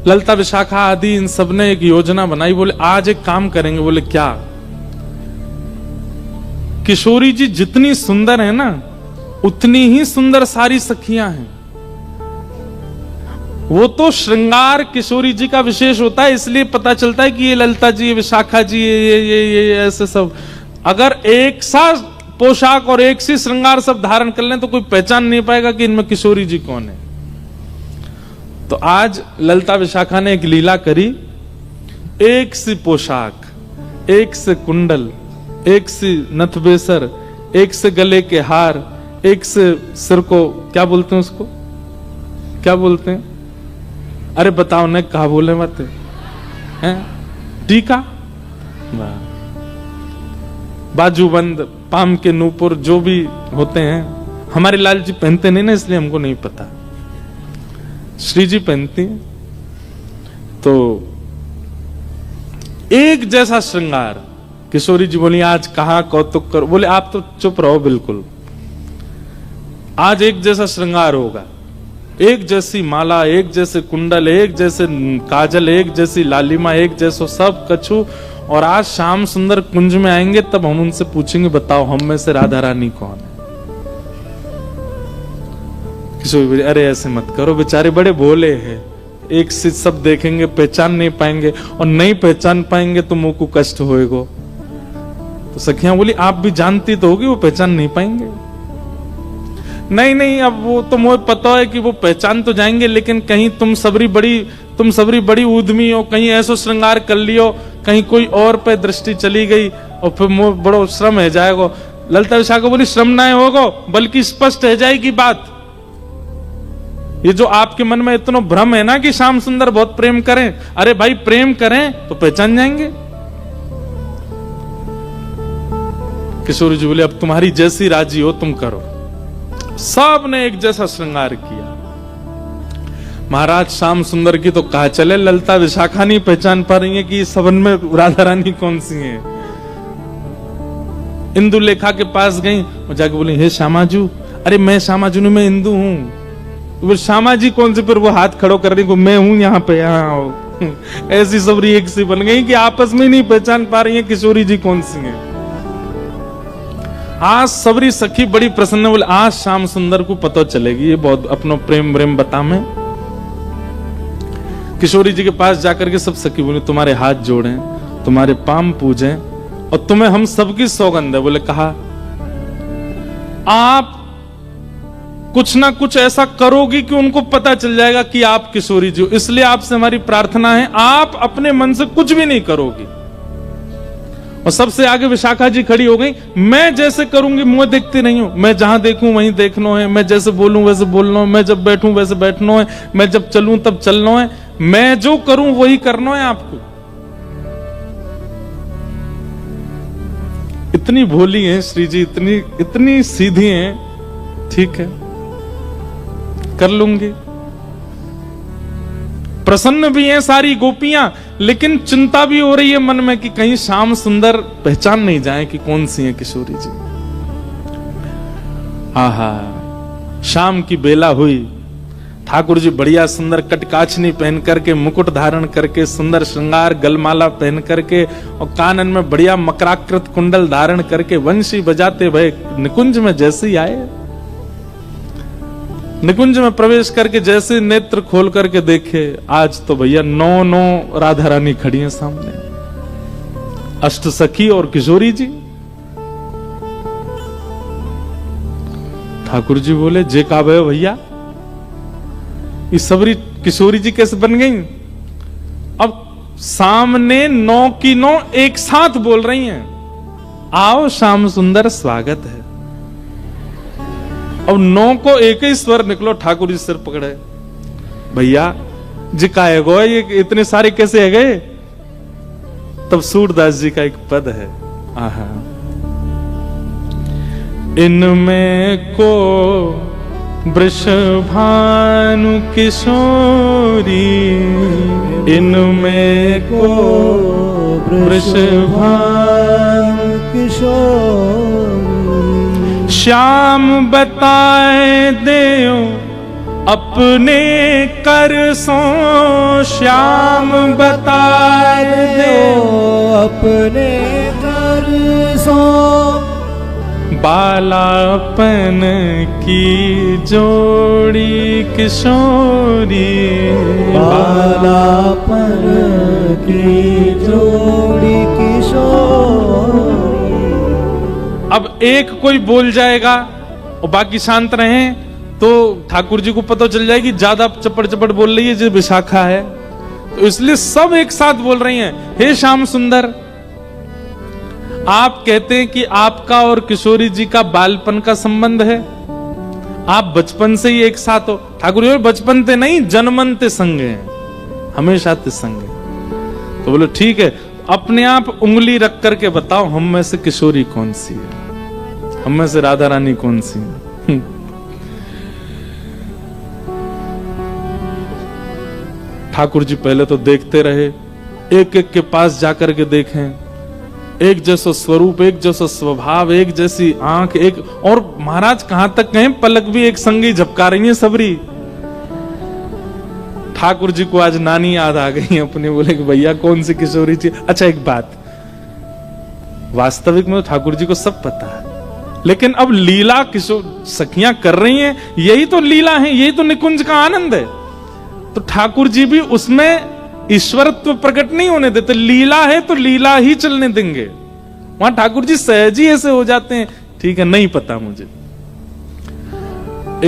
ललिता विशाखा आदि इन सब ने एक योजना बनाई। बोले आज एक काम करेंगे। बोले क्या? किशोरी जी जितनी सुंदर है ना, उतनी ही सुंदर सारी सखियां हैं। वो तो श्रृंगार किशोरी जी का विशेष होता है, इसलिए पता चलता है कि ये ललिता जी, ये विशाखा जी, ये ऐसे सब। अगर एक सा पोशाक और एक सी श्रृंगार सब धारण कर लें तो कोई पहचान नहीं पाएगा कि इनमें किशोरी जी कौन है। तो आज ललिता विशाखा ने एक लीला करी। एक सी पोशाक, एक से कुंडल, एक सी नथबेसर, एक से गले के हार, एक से सिर को क्या बोलते हैं, उसको क्या बोलते हैं? अरे बताओ न, कहा बोले मत हैं? टीका, बाजूबंद, पाम के नूपुर, जो भी होते हैं। हमारे लाल जी पहनते नहीं ना, इसलिए हमको नहीं पता। श्री जी पहनती हैं। तो एक जैसा श्रृंगार। किशोरी जी बोली आज कहा कौतुक करो। बोले आप तो चुप रहो बिल्कुल, आज एक जैसा श्रृंगार होगा। एक जैसी माला, एक जैसे कुंडल, एक जैसे काजल, एक जैसी लालिमा, एक जैसो सब कछु। और आज शाम सुंदर कुंज में आएंगे तब हम उनसे पूछेंगे बताओ हम में से राधा रानी कौन है। किशोरी अरे ऐसे मत करो, बेचारे बड़े भोले हैं, एक से सब देखेंगे पहचान नहीं पाएंगे, और नहीं पहचान पाएंगे तो मुंह को कष्ट होएगा। तो सखियां बोली आप भी जानती तो होगी वो पहचान नहीं पाएंगे। नहीं नहीं, अब वो तो मुझे पता है कि वो पहचान तो जाएंगे, लेकिन कहीं तुम सबरी बड़ी उद्यमी हो, कहीं ऐसा श्रृंगार कर लियो, कहीं कोई और पे दृष्टि चली गई और फिर मुझे बड़ो श्रम है जाएगा। ललिता विशाखा बोली श्रम ना होगा, बल्कि स्पष्ट है जाएगी बात। ये जो आपके मन में इतना भ्रम है ना कि श्याम सुंदर बहुत प्रेम करें, अरे भाई प्रेम करें तो पहचान जाएंगे। किशोरी जी बोले अब तुम्हारी जैसी राजी हो तुम करो। सब ने एक जैसा श्रृंगार किया। महाराज श्याम सुंदर की तो कहा चले, ललिता विशाखा नहीं पहचान पा रही है कि सबन में राधा रानी कौन सी है। इंदु लेखा के पास गई और जाके बोली हे श्यामाजू। अरे मैं श्यामाजू नहीं, मैं इंदु हूं। वो श्यामा जी कौन से? फिर वो हाथ खड़ो कर रही, मैं हूं यहाँ पे, यहाँ आओ। ऐसी सबरी एक सी बन गई कि आपस में नहीं पहचान पा रही है किशोरी जी कौन सी है। आज सबरी सखी बड़ी प्रसन्न, बोले आज श्याम सुंदर को पता चलेगी ये बहुत अपनो प्रेम प्रेम बता में। किशोरी जी के पास जाकर के सब सखी बोले तुम्हारे हाथ जोड़ें, तुम्हारे पाम पूजें, और तुम्हें हम सबकी सौगंध है। बोले कहा आप कुछ ना कुछ ऐसा करोगी कि उनको पता चल जाएगा कि आप किशोरी जी हो, इसलिए आपसे हमारी प्रार्थना है आप अपने मन से कुछ भी नहीं करोगी। और सबसे आगे विशाखा जी खड़ी हो गई, मैं जैसे करूंगी मुंह देखते नहीं हूं, मैं जहां देखूं वहीं देखना है, मैं जैसे बोलूं वैसे बोलना है, मैं जब बैठूं वैसे बैठना है, मैं जब चलूं तब चलना है, मैं जो करूं वही करना है आपको। इतनी भोली हैं श्री जी, इतनी सीधी हैं, ठीक है कर लूंगी। प्रसन्न भी हैं सारी गोपियां, लेकिन चिंता भी हो रही है मन में कि कहीं श्याम सुंदर पहचान नहीं जाए कि कौन सी है किशोरी जी। आहा शाम की बेला हुई, ठाकुर जी बढ़िया सुंदर कटकाछनी पहन करके, मुकुट धारण करके, सुंदर श्रृंगार गलमाला पहन करके और कानन में बढ़िया मकराकृत कुंडल धारण करके वंशी बजाते भय निकुंज में जैसे ही आए। निकुंज में प्रवेश करके जैसे नेत्र खोल करके देखे, आज तो भैया 9 राधा रानी खड़ी हैं सामने, अष्ट सखी और किशोरी जी। ठाकुर जी बोले जे का भैया ये सबरी किशोरी जी कैसे बन गई? अब सामने 9 की 9 एक साथ बोल रही हैं, आओ श्याम सुंदर स्वागत है। अब 9 को एक ही स्वर निकलो, ठाकुर जी सिर पकड़े, भैया जी का है गो ये इतने सारे कैसे है गए? तब सूरदास जी का एक पद है, आहा इनमें को वृषभानु किशोरी, इनमें को वृषभानु किशोरी, श्याम बताए देओ अपने कर सो श्याम बता दो, अपने कर सो बालापन की जोड़ी किशोरी, बालापन की जोड़ी किशोरी। अब एक कोई बोल जाएगा और बाकी शांत रहें तो ठाकुर जी को पता चल जाएगी ज्यादा चपड़ चपड़ बोल रही है जो विशाखा है, तो इसलिए सब एक साथ बोल रही हैं, हे श्याम सुंदर, आप कहते हैं कि आपका और किशोरी जी का बालपन का संबंध है, आप बचपन से ही एक साथ हो। ठाकुर जी बचपन ते नहीं जन्मन ते संग हैं, हमेशा ते संग है। तो बोलो ठीक है, अपने आप उंगली रख करके बताओ हम में से किशोरी कौन सी है, हम में से राधा रानी कौन सी है। ठाकुर जी पहले तो देखते रहे, एक एक के पास जाकर के देखें, एक जैसा स्वरूप, एक जैसा स्वभाव, एक जैसी आंख, एक और महाराज कहां तक कहें पलक भी एक संगी झपका रही है सबरी। ठाकुर जी को आज नानी याद आ गई अपने, बोले कि भैया कौन सी किशोरी थी। अच्छा एक बात, वास्तविक में ठाकुर जी को सब पता है, लेकिन अब लीला किशोर सखियां कर रही हैं, यही तो लीला है, यही तो निकुंज का आनंद है। तो ठाकुर जी भी उसमें ईश्वरत्व प्रकट नहीं होने देते, लीला है तो लीला ही चलने देंगे। वहां ठाकुर जी सहज ही ऐसे हो जाते हैं, ठीक है नहीं पता मुझे।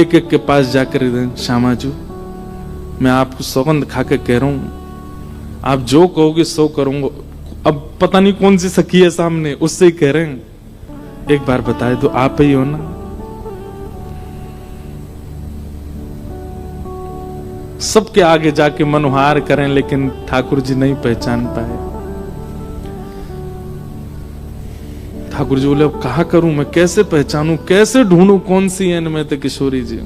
एक एक के पास जाकर श्यामा जी मैं आपको सौगंध खा के कह रहा हूं, आप जो कहोगे सो करूंगा। अब पता नहीं कौन सी सखी है सामने, उससे ही कह रहे हैं, एक बार बताए तो आप ही हो ना। सबके आगे जाके मनोहार करें, लेकिन ठाकुर जी नहीं पहचान पाए। ठाकुर जी बोले अब कहा करूं मैं, कैसे पहचानूं, कैसे ढूंढूं कौन सी है इनमें तो किशोरी जी।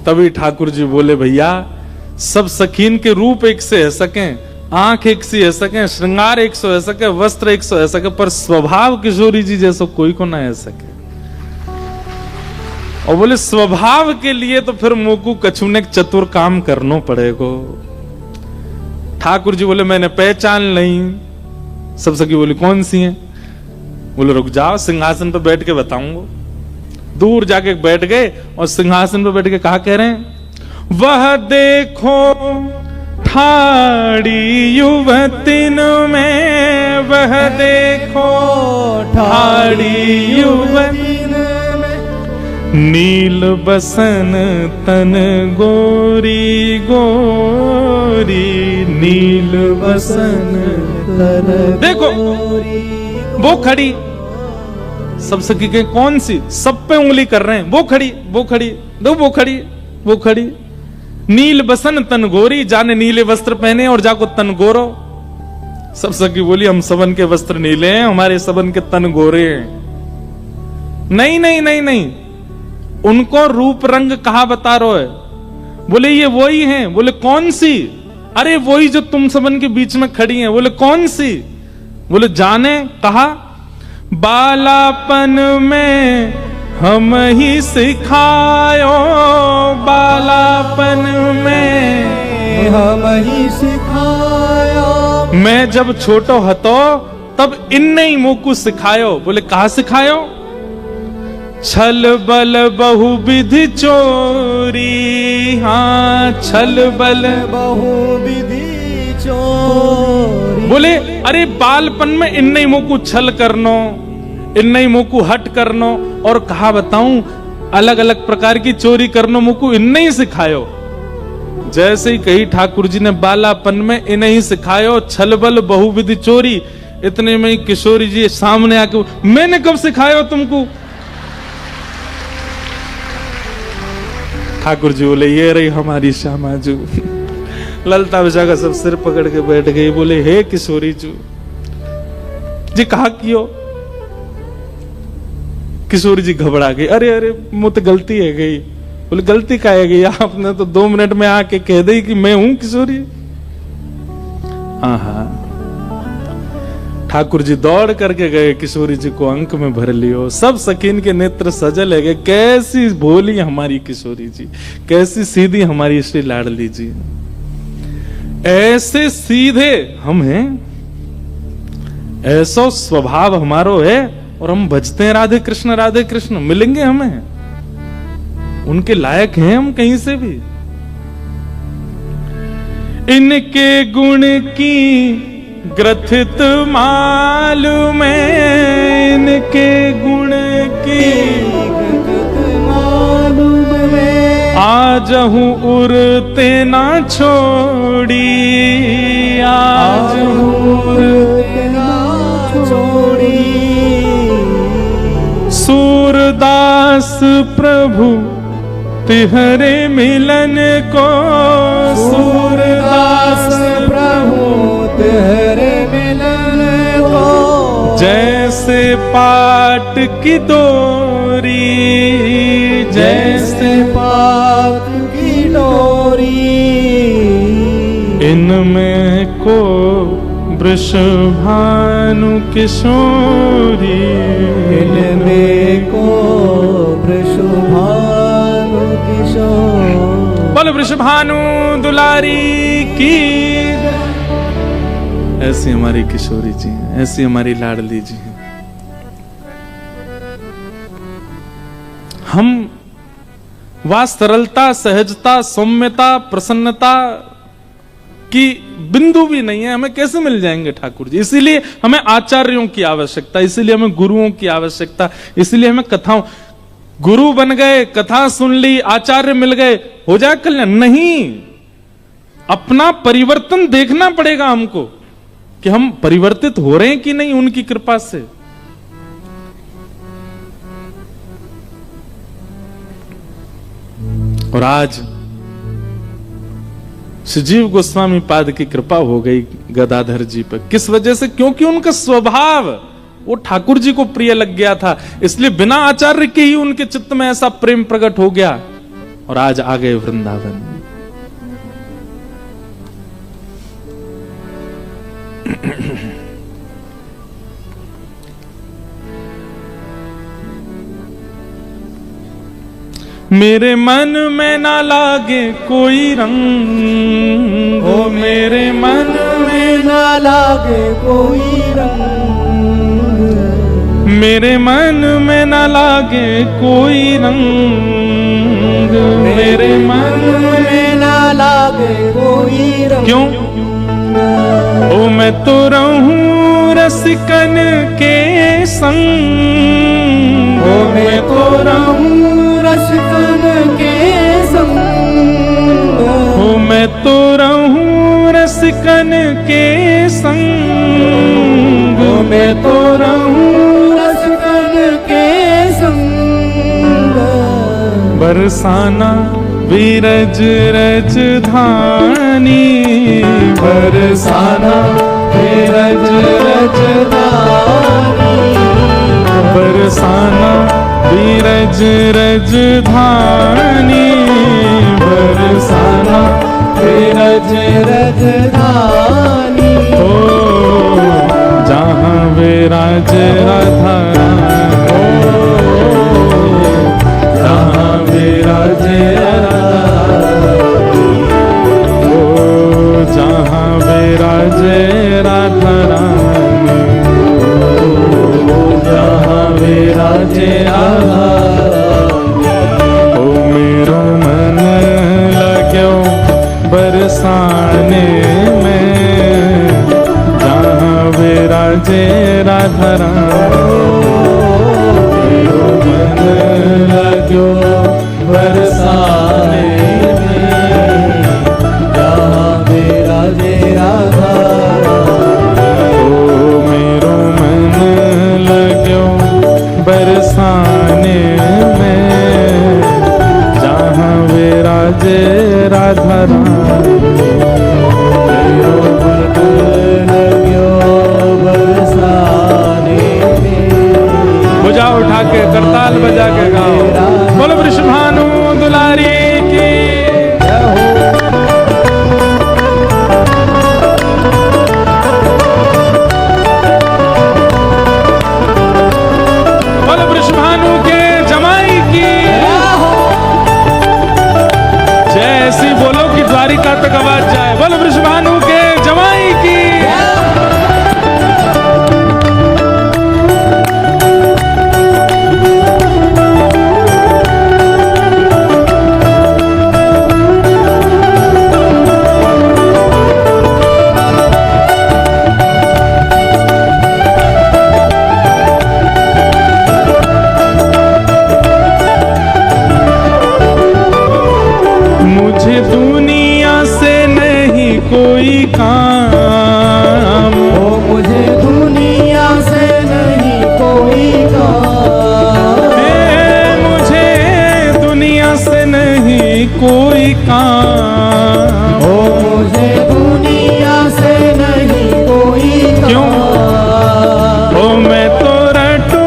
तभी ठाकुर जी बोले भैया सब सखीन के रूप एक से है सकें, आंख एक सी है सके, श्रृंगार एक सौ है सके, वस्त्र एक सौ है सके, पर स्वभाव किशोरी जी जैसा कोई को ना है सके। और बोले स्वभाव के लिए तो फिर मोकू कछुने चतुर काम करनो पड़ेगो। ठाकुर जी बोले मैंने पहचान नहीं। सब सखी बोली कौन सी हैं? बोले रुक जाओ सिंहासन पर बैठ के बताऊंगा। दूर जाके बैठ गए और सिंहासन पर बैठ के कहा कह रहे हैं, वह देखो ठाड़ी युवतिन में, वह देखो ठाड़ी युवतिन में, नील बसन तन गोरी गोरी, नील बसन तन देखो वो खड़ी। सब सखी के कौन सी? सब पे उंगली कर रहे हैं, वो खड़ी वो खड़ी, दो वो खड़ी वो खड़ी। नील बसन तन गोरी, जाने नीले वस्त्र पहने और जाको तन गोरो। सब सखी बोली हम सबन के वस्त्र नीले हैं, हमारे सबन के तन गोरे हैं। नहीं नहीं नहीं नहीं, उनको रूप रंग कहा बता रहे है? बोले ये वही हैं। बोले कौन सी? अरे वही जो तुम सबन के बीच में खड़ी हैं। बोले कौन सी? बोले जाने। कहा बालापन में हम ही सिखायो, बालापन में हम ही सिखायो, मैं जब छोटो हतो तब इनने ही मोकू सिखायो। बोले कहा सिखायो? छल बल बहुविधि चोरी, हाँ छल बल बहुविधि चोरी। बोले अरे बालपन में इनने ही मोकू छल करनो, इनने ही मोकू हट करनो, और कहा बताऊं अलग अलग प्रकार की चोरी करनो मोकू इनने ही सिखायो। जैसे ही कही ठाकुर जी ने बालापन में इन्हें ही सिखायो छल बल बहुविधि चोरी, इतने में ही किशोरी जी सामने आके मैंने कब सिखायो तुमको? ठाकुर जी बोले ये रही हमारी श्यामा जू। ललता विशाखा सब सिर पकड़ के बैठ गई। बोले हे किशोरी जू जी कहा कियो? किशोरी जी घबरा गई। अरे अरे मुझे गलती है गई। बोले गलती का है गई? आपने तो 2 मिनट में आके कह दी कि मैं हूं किशोरी। हाँ हाँ ठाकुर जी दौड़ करके गए, किशोरी जी को अंक में भर लियो। सब सखीन के नेत्र सजल है, कैसी भोली हमारी किशोरी जी, कैसी सीधी हमारी श्री लाडली जी। ऐसे सीधे हम हैं, ऐसा स्वभाव हमारो है, और हम भजते हैं राधे कृष्ण। मिलेंगे हमें, उनके लायक हैं हम कहीं से भी। इनके गुण की ग्रथित मालूम है, इनके गुण की मालूम है, आज हूँ उड़ते ना छोड़ी, आज हूँ उड़ते ना छोड़ी। सूरदास प्रभु तिहरे मिलन को, सूरदास प्रभु तेरे मिलन को, जैसे पाट की डोरी, जैसे पात की डोरी। इनमें को वृषभानु किशोरी, इनमें को वृषभानु किशोर। बोल वृषभानु दुलारी की। ऐसी हमारी किशोरी जी हैं, ऐसी हमारी लाडली जी हैं। हम वह सरलता, सहजता, सौम्यता, प्रसन्नता की बिंदु भी नहीं है, हमें कैसे मिल जाएंगे ठाकुर जी? इसीलिए हमें आचार्यों की आवश्यकता, इसीलिए हमें गुरुओं की आवश्यकता, इसीलिए हमें कथाओं। गुरु बन गए, कथा सुन ली, आचार्य मिल गए, हो जाए कल्याण? नहीं, अपना परिवर्तन देखना पड़ेगा हमको कि हम परिवर्तित हो रहे हैं कि नहीं उनकी कृपा से। और आज श्रीजीव गोस्वामी पाद की कृपा हो गई गदाधर जी पर। किस वजह से? क्योंकि उनका स्वभाव वो ठाकुर जी को प्रिय लग गया था, इसलिए बिना आचार्य के ही उनके चित्त में ऐसा प्रेम प्रकट हो गया, और आज आ गए वृंदावन। मेरे मन में ना लागे कोई रंग, ओ मेरे मन में ना लागे कोई रंग, मेरे मन में ना लागे कोई रंग, मेरे मन में ना लागे कोई रंग। क्यों? ओ मैं तो रहूं रसिकन के संग, ओ मैं तो रहूं रसिकन के संग, ओ मैं तो रहूं रसिकन के संग, ओ मैं तो रहूं रसिकन के संग। बरसाना विरज रज धानी, बरसाना विरज रज धानी, बरसाना विरज रज धानी, बरसाना विरज रज धानी। ओ जहाँ विराज राधा रानी, जहाँ विराज जहाँ विराज राधा रानी, जहाँ विराज राधा रानी। ओ मेरो मन लाग्यो बरसाने में, जहाँ विराज राधा रानी। मेरो मन लाग्यो बरसाने बरसाने में, जहाँ विराज राधा रानी। भुजा उठा के करताल बजा के गाओ, बोलो वृषभानु दुलारी की। जब तक आवाज जाए। बोल वृषभानु के जमाई की। मुझे दुनिया से नहीं कोई काम, ओ मुझे दुनिया से नहीं कोई काम, मुझे दुनिया से नहीं कोई काम, ओ मुझे दुनिया से नहीं कोई काम। क्यों? ओ मैं तो रटू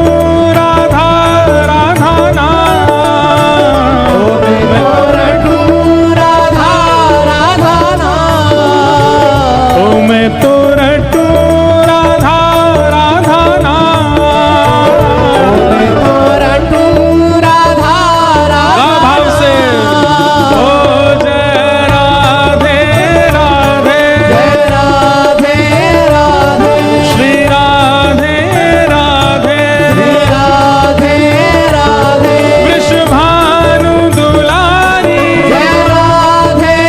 राधा राधा नाम, ओ मैं तो रटू राधा राधा नाम, ओ मैं तो रटू राधा राधा नाम। मैं तो रटू राधा राधा भाव से नाम। ओ जय राधे राधे, जय राधे राधे, श्री राधे राधे, श्री राधे राधे, वृषभानु दुलारी, जय राधे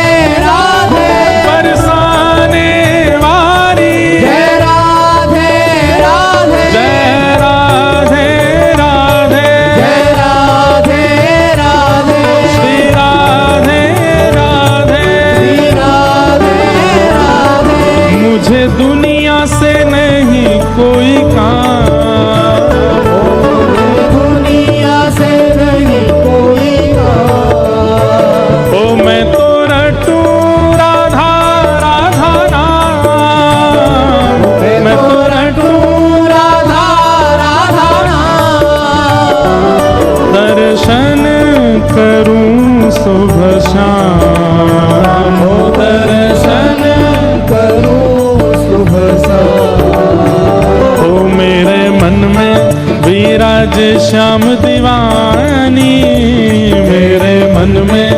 राधे, बरसाने वारी, जय राधे राधे, जय राधे राधे, जय राधे राधे, श्री राधे राधे। श्री राधे राधे। मुझे दुनिया से नहीं कोई काम, दुनिया से नहीं कोई काम, ओ मैं तो रटू राधा राधा नाम, मैं तो रटू राधा राधा नाम। दर्शन करूं सुबह शाम, ओ दर्शन करूं सुबह शाम, ओ मेरे मन में विराज श्याम दीवानी, मेरे मन में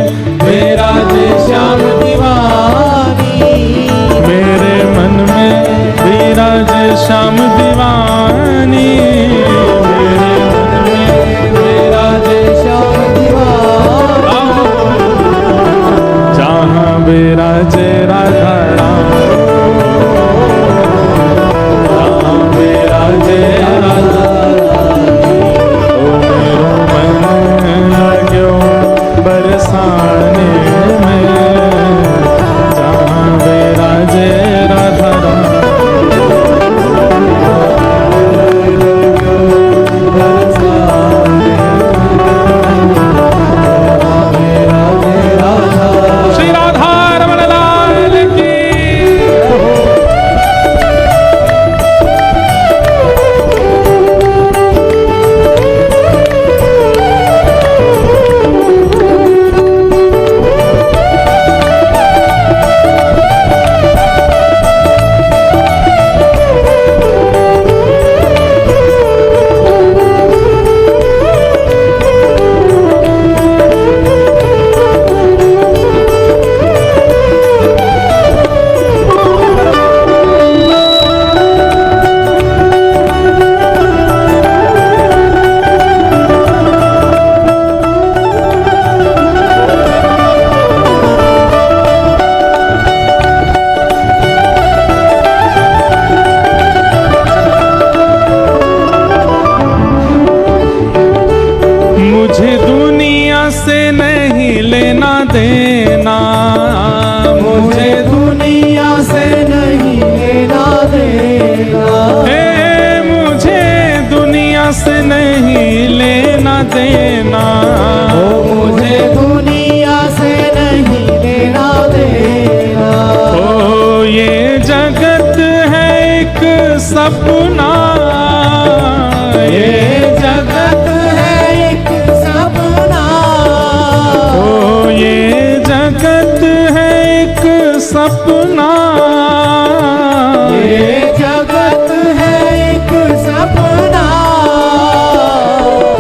विराज श्याम दीवानी, मेरे मन में विराज श्याम दीवानी, मेरे मन में विराज श्याम दीवानी, जहाँ विराजे राधा राम, जहाँ विराजे राधा ओ मेरो मन लाग्यो बरसाने में, जहाँ विराजे राधा राम। श्री राधा रमण लाल की। मुझे दुनिया से नहीं लेना देना, मुझे दुनिया से नहीं लेना देना, हे मुझे दुनिया से नहीं लेना देना, ओ मुझे दुनिया से नहीं लेना देना, ओ ये जगत है एक सपना, ये जगत है एक सपना, ओ ये जगत है एक सपना, ये जगत है एक सपना,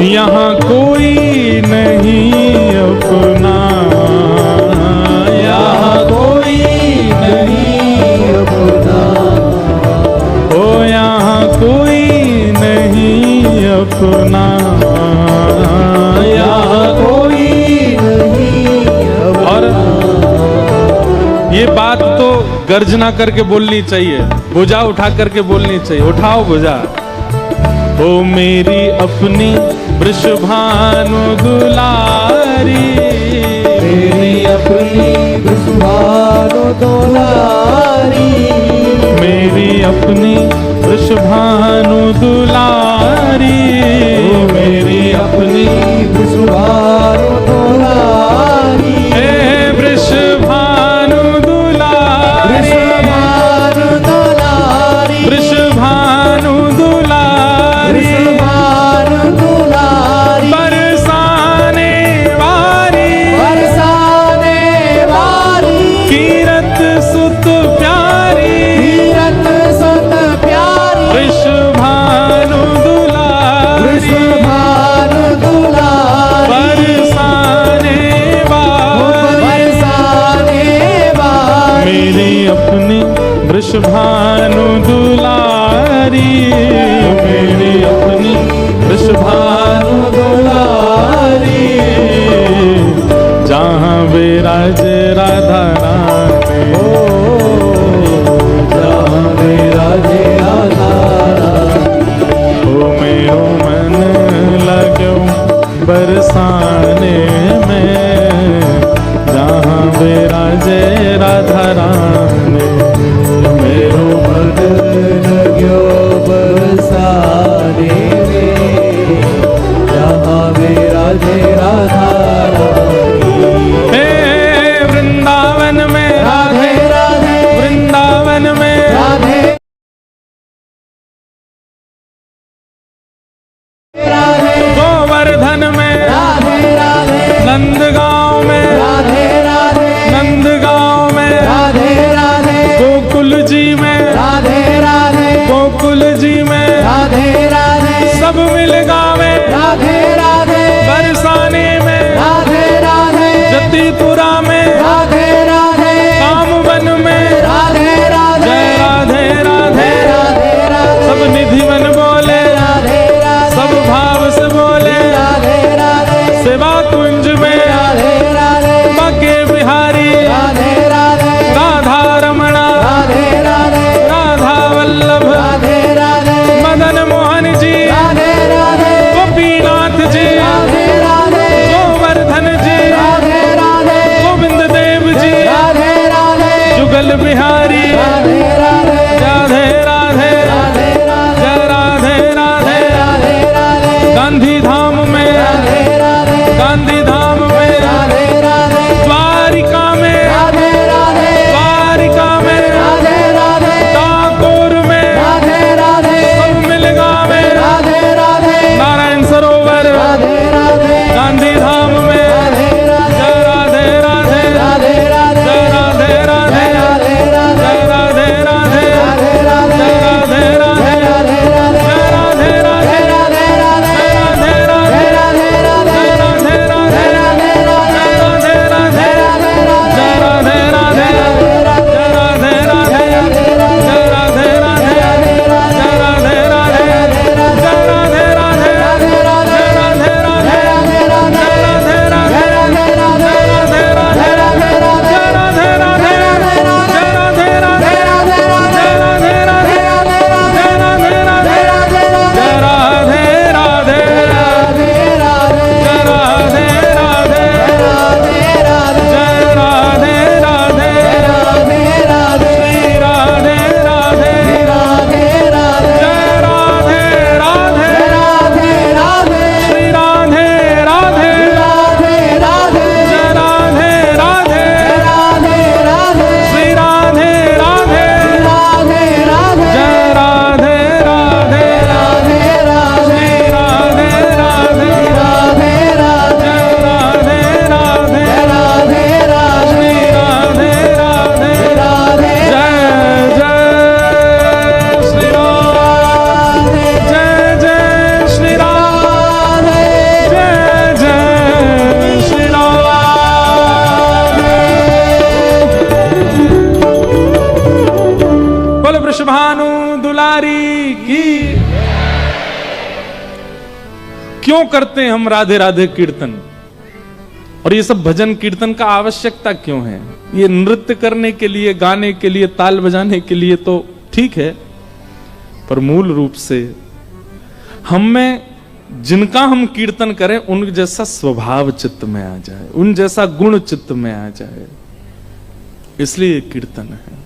यहाँ कोई नहीं अपना, यहाँ कोई अपना यहाँ कोई नहीं अपना। और ये बात तो गर्जना करके बोलनी चाहिए, भुजा उठा करके बोलनी चाहिए। उठाओ भुजा। ओ मेरी अपनी वृषभानु दुलारी, मेरी अपनी वृषभानु दुलारी, मेरी अपनी वृषभानु दुलारी, मेरी अपनी वृषभानु दुलारी, हे वृषभानु दुलारी, वृषभानु दुलारी, वृषभानु दुलारी, वृषभानु दुलारी, बरसाने वारी, बरसाने वारी, कीरत सुत प्यारी, तीरथ सुत प्यारी, वृषभानु दुलारी, वृषभानु दुलारी, बरसाने वारी, बरसाने वारी, मेरी अपनी वृषभानु दुलारी, मेरी अपनी वृषभानु दुलारी, जहाँ विराजे राधा रानी, जहाँ विराजे राधा रानी, ओ मेरो मन लगो बरसाने में, जहाँ विराजे राधा रानी, मेरो मन लग्यो बरसाने में, जहाँ विराजे राधा रानी। हे वृंदावन में राधे राधे, वृंदावन में राधे राधे, गोवर्धन में राधे राधे, नंदगांव में राधे राधे, नंदगांव में राधे राधे, गोकुल जी में राधे राधे, गोकुल जी में राधे राधे, सब मिल गावे राधे राधे, बरसाने में राधे राधे, जतीपुरा में राधे राधे, कामवन में राधे राधे, जय राधे राधे, राधे राधे, सब निधिवन बोले, राधे राधे, सब भाव से बोले, राधे राधे, सेवा कुंज में राधे राधे, बाके बिहारी राधे राधे, राधा क्यों करते हैं हम राधे राधे कीर्तन? और ये सब भजन कीर्तन का आवश्यकता क्यों है? ये नृत्य करने के लिए, गाने के लिए, ताल बजाने के लिए तो ठीक है, पर मूल रूप से हम में जिनका हम कीर्तन करें उन जैसा स्वभाव चित्त में आ जाए, उन जैसा गुण चित्त में आ जाए, इसलिए कीर्तन है।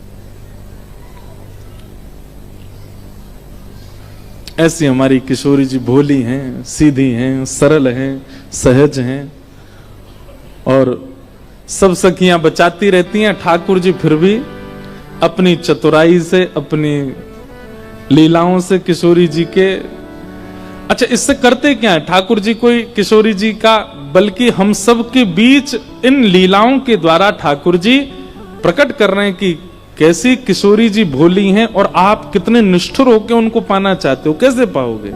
ऐसी हमारी किशोरी जी भोली हैं, सीधी हैं, सरल हैं, सहज हैं, और सब सखियां बचाती रहती हैं। ठाकुर जी फिर भी अपनी चतुराई से, अपनी लीलाओं से किशोरी जी के, अच्छा इससे करते क्या है ठाकुर जी? कोई किशोरी जी का, बल्कि हम सब के बीच इन लीलाओं के द्वारा ठाकुर जी प्रकट कर रहे हैं कि कैसी किशोरी जी भोली हैं और आप कितने निष्ठुर होकर उनको पाना चाहते हो, कैसे पाओगे?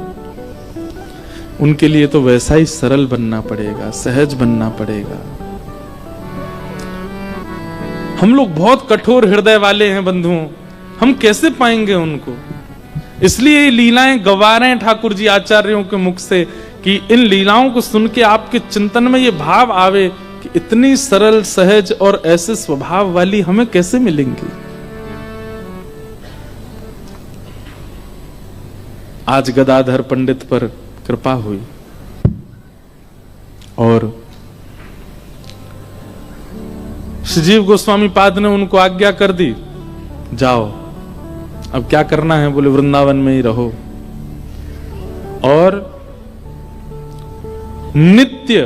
उनके लिए तो वैसा ही सरल बनना पड़ेगा, सहज बनना पड़ेगा। हम लोग बहुत कठोर हृदय वाले हैं बंधुओं, हम कैसे पाएंगे उनको? इसलिए लीलाएं गवा रहे हैं ठाकुर जी आचार्यों के मुख से कि इन लीलाओं को सुन के आपके चिंतन में ये भाव आवे कि इतनी सरल, सहज और ऐसे स्वभाव वाली हमें कैसे मिलेंगी। आज गदाधर पंडित पर कृपा हुई और श्रीजीव गोस्वामी पाद ने उनको आज्ञा कर दी, जाओ अब क्या करना है? बोले वृंदावन में ही रहो और नित्य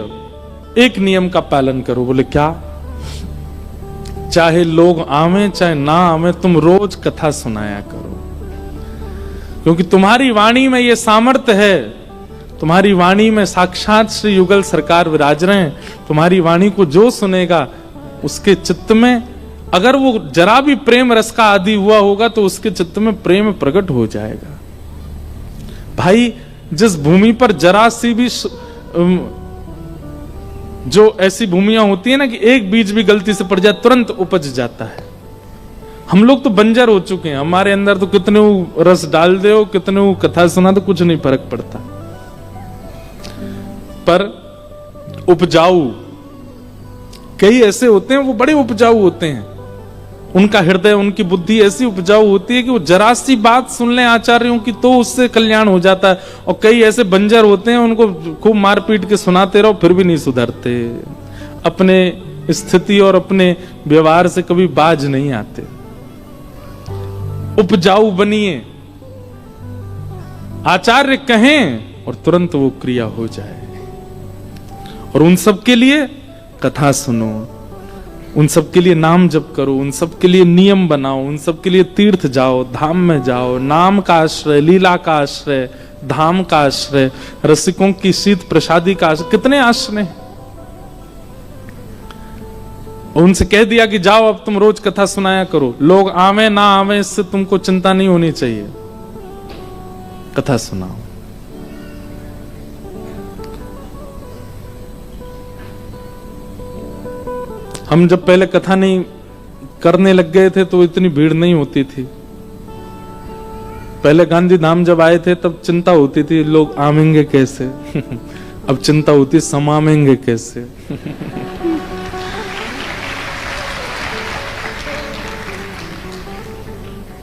एक नियम का पालन करो। बोले क्या? चाहे लोग आवे चाहे ना आवे, तुम रोज कथा सुनाया करो, क्योंकि तुम्हारी वाणी में ये सामर्थ्य है, तुम्हारी वाणी में साक्षात श्री युगल सरकार विराज रहे हैं। तुम्हारी वाणी को जो सुनेगा उसके चित्त में, अगर वो जरा भी प्रेम रस का आदि हुआ होगा तो उसके चित्त में प्रेम प्रकट हो जाएगा। भाई जिस भूमि पर जरा सी भी, जो ऐसी भूमियां होती है ना कि एक बीज भी गलती से पड़ जाए तुरंत उपज जाता है। हम लोग तो बंजर हो चुके हैं, हमारे अंदर तो कितने रस डाल दो, कितने कथा सुना दो, कुछ नहीं फर्क पड़ता। पर उपजाऊ कई ऐसे होते हैं, वो बड़े उपजाऊ होते हैं, उनका हृदय, उनकी बुद्धि ऐसी उपजाऊ होती है कि वो जरा सी बात सुन लें आचार्यों की तो उससे कल्याण हो जाता है। और कई ऐसे बंजर होते हैं, उनको खूब मारपीट के सुनाते रहो फिर भी नहीं सुधरते, अपने स्थिति और अपने व्यवहार से कभी बाज नहीं आते। उपजाऊ बनिए, आचार्य कहें और तुरंत वो क्रिया हो जाए। और उन सब के लिए कथा सुनो, उन सब के लिए नाम जप करो, उन सब के लिए नियम बनाओ, उन सब के लिए तीर्थ जाओ, धाम में जाओ। नाम का आश्रय, लीला का आश्रय, धाम का आश्रय, रसिकों की शीत प्रसादी का आश्रय, कितने आश्रय। उनसे कह दिया कि जाओ अब तुम रोज कथा सुनाया करो, लोग आवे ना आवे इससे तुमको चिंता नहीं होनी चाहिए, कथा सुनाओ। हम जब पहले कथा नहीं करने लग गए थे तो इतनी भीड़ नहीं होती थी। पहले गांधी धाम जब आए थे तब चिंता होती थी लोग आवेंगे कैसे अब चिंता होती समावेंगे कैसे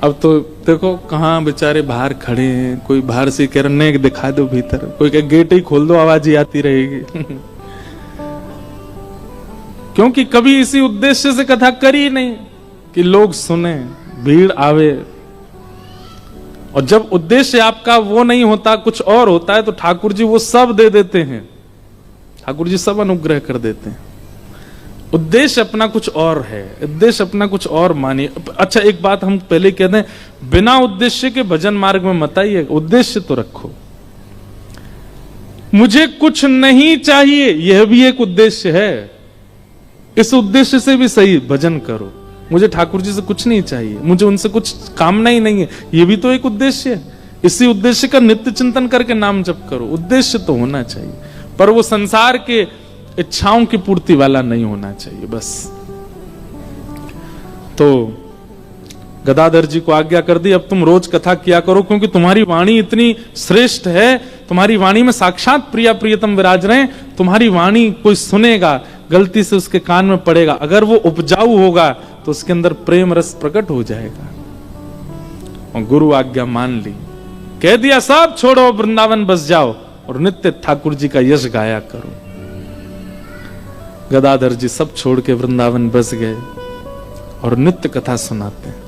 अब तो देखो कहाँ बेचारे बाहर खड़े हैं, कोई बाहर से कह रहे हैं दिखा दो भीतर, कोई कह गेट ही खोल दो आवाज ही आती रहेगी क्योंकि कभी इसी उद्देश्य से कथा करी नहीं कि लोग सुने, भीड़ आवे। और जब उद्देश्य आपका वो नहीं होता, कुछ और होता है, तो ठाकुर जी वो सब दे देते हैं, ठाकुर जी सब अनुग्रह कर देते हैं। उद्देश्य अपना कुछ और है, उद्देश्य अपना कुछ और मानिए। अच्छा एक बात हम पहले कहते हैं, बिना उद्देश्य के भजन मार्ग में मत आइए, उद्देश्य तो रखो। मुझे कुछ नहीं चाहिए, यह भी एक उद्देश्य है, इस उद्देश्य से भी सही भजन करो। मुझे ठाकुर जी से कुछ नहीं चाहिए, मुझे उनसे कुछ कामना ही नहीं है, ये भी तो एक उद्देश्य है। इसी उद्देश्य का नित्य चिंतन करके नाम जप करो। उद्देश्य तो होना चाहिए, पर वो संसार के इच्छाओं की पूर्ति वाला नहीं होना चाहिए बस। तो गदाधर जी को आज्ञा कर दी, अब तुम रोज कथा किया करो, क्योंकि तुम्हारी वाणी इतनी श्रेष्ठ है, तुम्हारी वाणी में साक्षात प्रिया प्रियतम विराज रहे हैं, तुम्हारी वाणी कोई सुनेगा, गलती से उसके कान में पड़ेगा, अगर वो उपजाऊ होगा तो उसके अंदर प्रेम रस प्रकट हो जाएगा। और गुरु आज्ञा मान ली, कह दिया सब छोड़ो, वृंदावन बस जाओ और नित्य ठाकुर जी का यश गाया करो। गदाधर जी सब छोड़ के वृंदावन बस गए और नित्य कथा सुनाते हैं,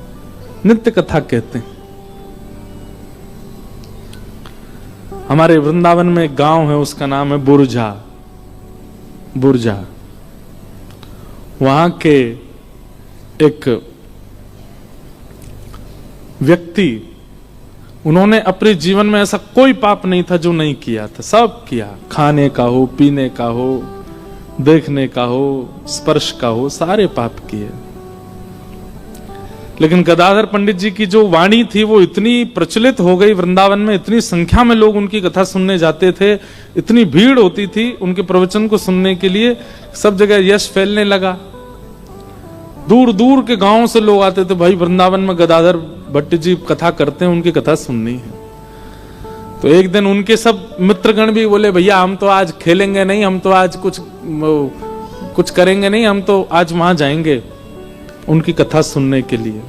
नित्य कथा कहते हैं। हमारे वृंदावन में एक गांव है, उसका नाम है बुरजा। बुरजा, वहां के एक व्यक्ति, उन्होंने अपने जीवन में ऐसा कोई पाप नहीं था जो नहीं किया था, सब किया, खाने का हो, पीने का हो, देखने का हो, स्पर्श का हो, सारे पाप किए। लेकिन गदाधर पंडित जी की जो वाणी थी वो इतनी प्रचलित हो गई वृंदावन में, इतनी संख्या में लोग उनकी कथा सुनने जाते थे, इतनी भीड़ होती थी उनके प्रवचन को सुनने के लिए, सब जगह यश फैलने लगा। दूर दूर के गांवों से लोग आते थे, भाई वृंदावन में गदाधर भट्ट जी कथा करते हैं, उनकी कथा सुननी है। तो एक दिन उनके सब मित्रगण भी बोले, भैया हम तो आज खेलेंगे नहीं, हम तो आज कुछ करेंगे नहीं, हम तो आज वहां जाएंगे उनकी कथा सुनने के लिए।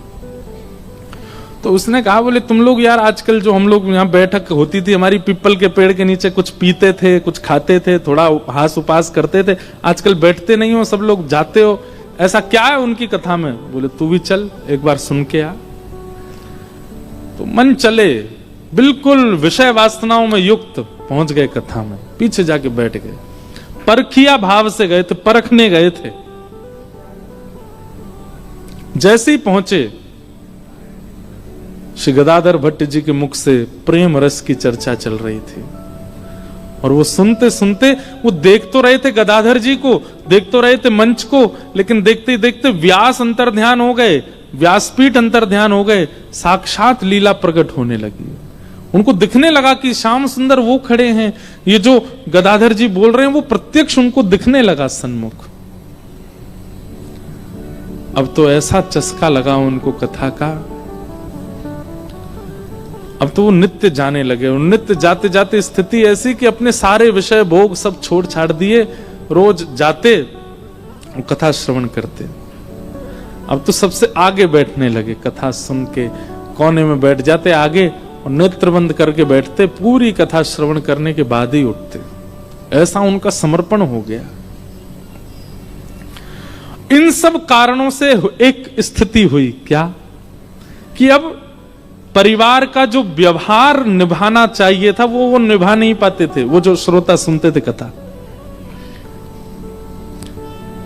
तो उसने कहा, बोले तुम लोग यार आजकल जो हम लोग यहाँ बैठक होती थी हमारी पीपल के पेड़ के नीचे, कुछ पीते थे, कुछ खाते थे, थोड़ा हास उपास करते थे, आजकल बैठते नहीं हो, सब लोग जाते हो, ऐसा क्या है उनकी कथा में? बोले तू भी चल एक बार सुन के आ। तो मन चले, बिल्कुल विषय वासनाओं में युक्त पहुंच गए कथा में, पीछे जाके बैठ गए, परखिया भाव से गए थे, परखने गए थे। जैसे ही पहुंचे, श्री गदाधर भट्ट जी के मुख से प्रेम रस की चर्चा चल रही थी, और वो सुनते सुनते वो देख तो रहे थे गदाधर जी को, देख तो रहे थे मंच को, लेकिन देखते ही देखते व्यास अंतर ध्यान हो गए, व्यासपीठ अंतर ध्यान हो गए, साक्षात लीला प्रकट होने लगी। उनको दिखने लगा कि श्याम सुंदर वो खड़े हैं, ये जो गदाधर जी बोल रहे हैं वो प्रत्यक्ष उनको दिखने लगा सन्मुख। अब तो ऐसा चस्का लगा उनको कथा का, अब तो वो नित्य जाने लगे, और नित्य जाते जाते स्थिति ऐसी कि अपने सारे विषय भोग सब छोड़ छाड़ दिए, रोज जाते और कथा श्रवण करते। अब तो सबसे आगे बैठने लगे, कथा सुन के कोने में बैठ जाते आगे और नेत्र बंद करके बैठते, पूरी कथा श्रवण करने के बाद ही उठते। ऐसा उनका समर्पण हो गया। इन सब कारणों से एक स्थिति हुई, क्या कि अब परिवार का जो व्यवहार निभाना चाहिए था वो निभा नहीं पाते थे, वो जो श्रोता सुनते थे कथा।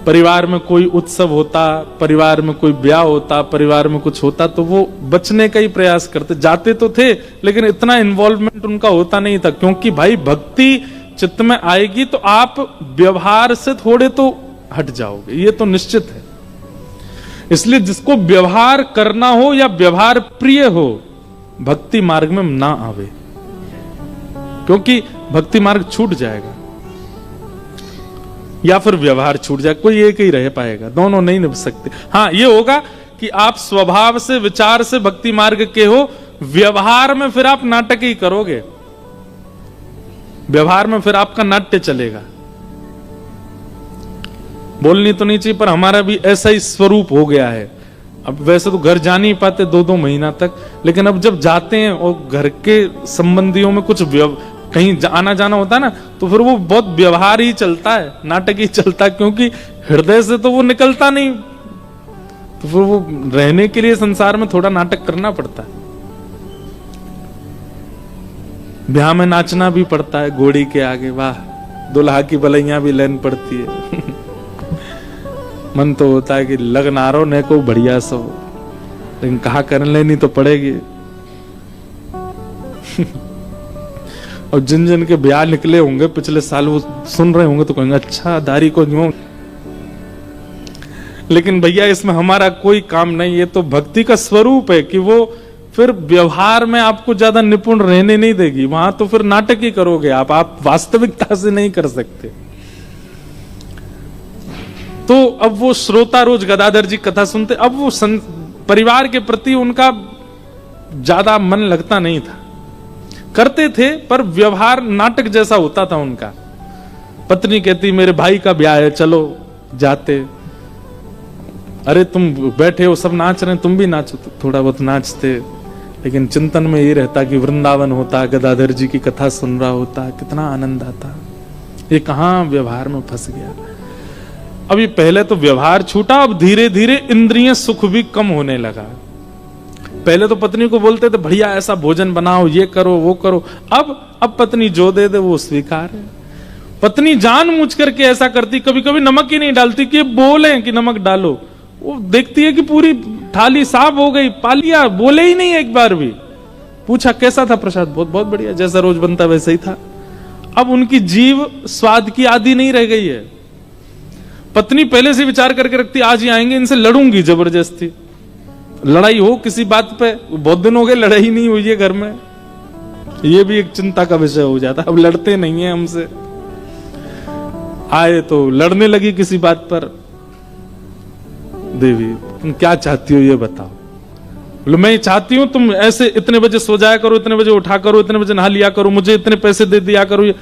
परिवार में कोई उत्सव होता, परिवार में कोई ब्याह होता, परिवार में कुछ होता तो वो बचने का ही प्रयास करते, जाते तो थे लेकिन इतना इन्वॉल्वमेंट उनका होता नहीं था, क्योंकि भाई भक्ति चित्त में आएगी तो आप व्यवहार से थोड़े तो हट जाओगे, ये तो निश्चित है। इसलिए जिसको व्यवहार करना हो या व्यवहार प्रिय हो, भक्ति मार्ग में ना आवे, क्योंकि भक्ति मार्ग छूट जाएगा या फिर व्यवहार छूट जाए, कोई एक ही रह पाएगा, दोनों नहीं निभ सकते। हाँ, ये होगा कि आप स्वभाव से विचार से भक्ति मार्ग के हो, व्यवहार में फिर आप नाटक ही करोगे, व्यवहार में फिर आपका नाट्य चलेगा। बोलनी तो नहीं चाहिए पर हमारा भी ऐसा ही स्वरूप हो गया है। अब वैसे तो घर जा नहीं पाते 2-2 महीना तक, लेकिन अब जब जाते हैं और घर के संबंधियों में कुछ कहीं आना जाना होता है ना, तो फिर वो बहुत व्यवहार ही चलता है, नाटक ही चलता है, क्योंकि हृदय से तो वो निकलता नहीं, तो फिर वो रहने के लिए संसार में थोड़ा नाटक करना पड़ता है। ब्याह में नाचना भी पड़ता है घोड़ी के आगे, वाह, दुल्हा की बलैया भी लेन पड़ती है। मन तो होता है कि लगनारो ने को बढ़िया सो, लेकिन कहा कर लेनी तो पड़ेगी। और जिन जिन के ब्याह निकले होंगे पिछले साल, वो सुन रहे होंगे तो कहेंगे अच्छा दारी को यूं, लेकिन भैया इसमें हमारा कोई काम नहीं, ये तो भक्ति का स्वरूप है कि वो फिर व्यवहार में आपको ज्यादा निपुण रहने नहीं देगी, वहां तो फिर नाटक ही करोगे आप वास्तविकता से नहीं कर सकते। तो अब वो श्रोता रोज गदाधर जी कथा सुनते, अब वो परिवार के प्रति उनका ज्यादा मन लगता नहीं था। करते थे पर व्यवहार नाटक जैसा होता था उनका। पत्नी कहती मेरे भाई का ब्याह है, चलो जाते। अरे तुम बैठे हो, सब नाच रहे हैं, तुम भी नाचो। तो थोड़ा बहुत नाचते, लेकिन चिंतन में ये रहता कि वृंदावन होता, गदाधर जी की कथा सुन रहा होता, कितना आनंद आता। ये कहां व्यवहार में फंस गया। अभी पहले तो व्यवहार छूटा, अब धीरे धीरे इंद्रिय सुख भी कम होने लगा। पहले तो पत्नी को बोलते थे बढ़िया ऐसा भोजन बनाओ, ये करो वो करो। अब पत्नी जो दे दे वो स्वीकार है। पत्नी जानबूझ करके ऐसा करती, कभी कभी नमक ही नहीं डालती कि बोले कि नमक डालो। वो देखती है कि पूरी थाली साफ हो गई, पा लिया, बोले ही नहीं एक बार भी। पूछा कैसा था प्रसाद? बहुत बहुत बढ़िया, जैसा रोज बनता वैसा ही था। अब उनकी जीव स्वाद की आदी नहीं रह गई है। पत्नी पहले से विचार करके रखती आज ही आएंगे, इनसे लड़ूंगी जबरदस्ती। लड़ाई हो किसी बात पे, बहुत दिन हो गए लड़ाई नहीं हुई है घर में, ये भी एक चिंता का विषय हो जाता। अब लड़ते नहीं है हमसे, आए तो लड़ने लगी किसी बात पर। देवी तुम क्या चाहती हो ये बताओ। बोले मैं चाहती हूं तुम ऐसे इतने बजे सो जाया करो, इतने बजे उठा करो, इतने बजे नहा लिया करो, मुझे इतने पैसे दे दिया करो। ये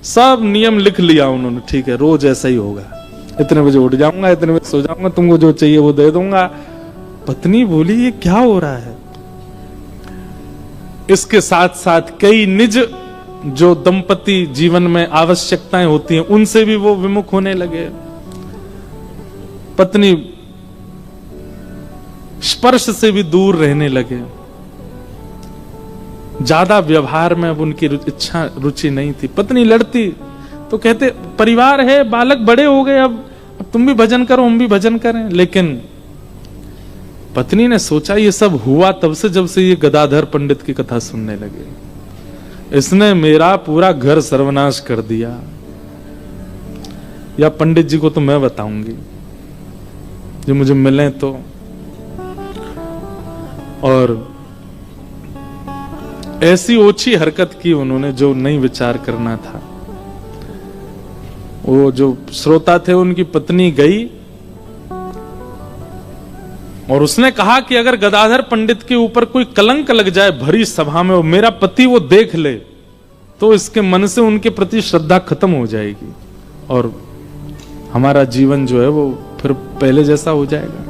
सब नियम लिख लिया उन्होंने। ठीक है, रोज ऐसा ही होगा, इतने बजे उठ जाऊंगा, इतने बजे सो जाऊंगा, तुमको जो चाहिए वो दे दूंगा। पत्नी बोली ये क्या हो रहा है? इसके साथ साथ कई निज जो दंपति जीवन में आवश्यकताएं होती हैं उनसे भी वो विमुख होने लगे। पत्नी स्पर्श से भी दूर रहने लगे। ज्यादा व्यवहार में अब उनकी इच्छा रुचि नहीं थी। पत्नी लड़ती तो कहते परिवार है, बालक बड़े हो गए, अब तुम भी भजन करो हम भी भजन करें। लेकिन पत्नी ने सोचा ये सब हुआ तब से जब से ये गदाधर पंडित की कथा सुनने लगे। इसने मेरा पूरा घर सर्वनाश कर दिया। या पंडित जी को तो मैं बताऊंगी जो मुझे मिले तो। और ऐसी ओछी हरकत की उन्होंने जो नहीं विचार करना था। वो जो श्रोता थे उनकी पत्नी गई और उसने कहा कि अगर गदाधर पंडित के ऊपर कोई कलंक लग जाए भरी सभा में, मेरा पति वो देख ले तो इसके मन से उनके प्रति श्रद्धा खत्म हो जाएगी और हमारा जीवन जो है वो फिर पहले जैसा हो जाएगा।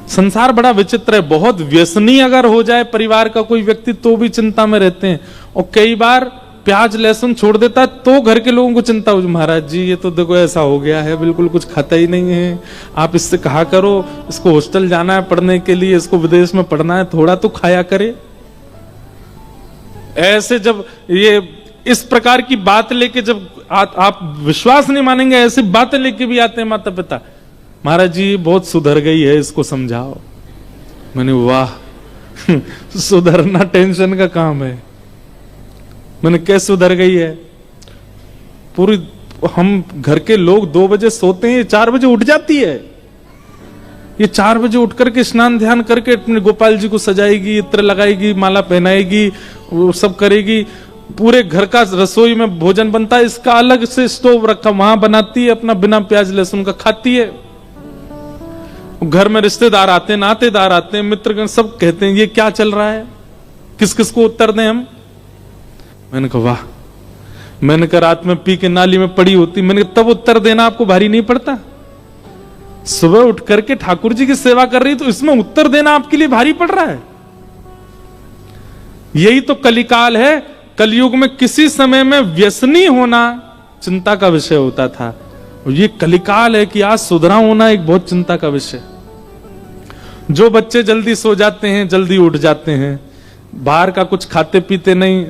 संसार बड़ा विचित्र है। बहुत व्यसनी अगर हो जाए परिवार का कोई व्यक्ति तो भी चिंता में रहते हैं, और कई बार प्याज लहसुन छोड़ देता है तो घर के लोगों को चिंता हो, महाराज जी ये तो देखो ऐसा हो गया है, बिल्कुल कुछ खाता ही नहीं है, आप इससे कहा करो, इसको हॉस्टल जाना है पढ़ने के लिए, इसको विदेश में पढ़ना है, थोड़ा तो खाया करे। ऐसे जब ये इस प्रकार की बात लेके जब आप विश्वास नहीं मानेंगे, ऐसी बातें लेके भी आते हैं माता पिता, महाराज जी बहुत सुधर गई है, इसको समझाओ। मैंने वाह सुधरना टेंशन का काम है। मैंने कैसे सुधर गई है? पूरी हम घर के लोग 2 बजे सोते हैं, 4 बजे उठ जाती है। ये 4 बजे उठ करके स्नान ध्यान करके अपने गोपाल जी को सजाएगी, इत्र लगाएगी, माला पहनाएगी, वो सब करेगी। पूरे घर का रसोई में भोजन बनता है, इसका अलग से स्टोव रखा, वहां बनाती है, अपना बिना प्याज लहसुन का खाती है। घर में रिश्तेदार आते हैं, नातेदार आते हैं, मित्रगण सब कहते हैं ये क्या चल रहा है, किस किस को उत्तर दें हम। मैंने कहा वाह। मैंने कहा रात में पी के नाली में पड़ी होती, मैंने कहा तब उत्तर देना आपको भारी नहीं पड़ता? सुबह उठ करके ठाकुर जी की सेवा कर रही तो इसमें उत्तर देना आपके लिए भारी पड़ रहा है? यही तो कलिकाल है। कलयुग में किसी समय में व्यसनी होना चिंता का विषय होता था, और ये कलिकाल है कि आज सुधरा होना एक बहुत चिंता का विषय। जो बच्चे जल्दी सो जाते हैं, जल्दी उठ जाते हैं, बाहर का कुछ खाते पीते नहीं,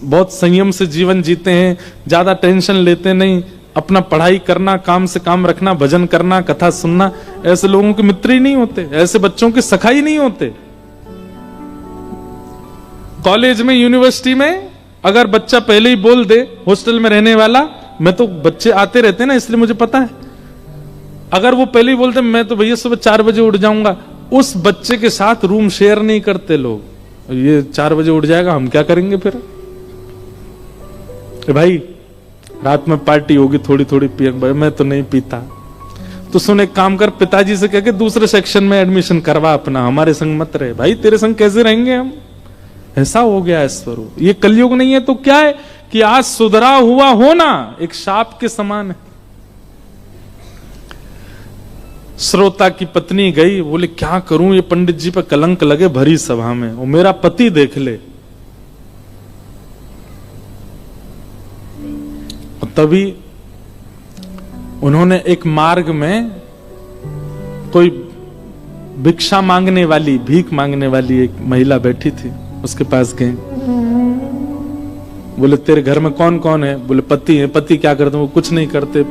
बहुत संयम से जीवन जीते हैं, ज्यादा टेंशन लेते नहीं, अपना पढ़ाई करना, काम से काम रखना, भजन करना, कथा सुनना, ऐसे लोगों के मित्र ही नहीं होते, ऐसे बच्चों के सखा ही नहीं होते। कॉलेज में, यूनिवर्सिटी में अगर बच्चा पहले ही बोल दे, हॉस्टल में रहने वाला, मैं तो बच्चे आते रहते हैं ना इसलिए मुझे पता है, अगर वो पहले ही बोलते मैं तो भैया सुबह 4 बजे उठ जाऊंगा, उस बच्चे के साथ रूम शेयर नहीं करते लोग। ये 4 बजे उठ जाएगा, हम क्या करेंगे फिर? भाई रात में पार्टी होगी, थोड़ी थोड़ी पिएंगे, मैं तो नहीं पीता। तो सुन, एक काम कर, पिताजी से कह के दूसरे सेक्शन में एडमिशन करवा अपना, हमारे संग मत रहे। भाई तेरे संग कैसे रहेंगे हम? ऐसा हो गया है स्वरूप। ये कलयुग नहीं है तो क्या है कि आज सुधरा हुआ होना एक शाप के समान है। श्रोता की पत्नी गई, बोले क्या करूं, ये पंडित जी पे कलंक लगे भरी सभा में, वो मेरा पति देख ले। और तभी उन्होंने एक मार्ग में कोई भिक्षा मांगने वाली, भीख मांगने वाली एक महिला बैठी थी, उसके पास गए। बोले तेरे घर में कौन कौन है? बोले पति है। पति क्या करते हैं? वो कुछ नहीं करते,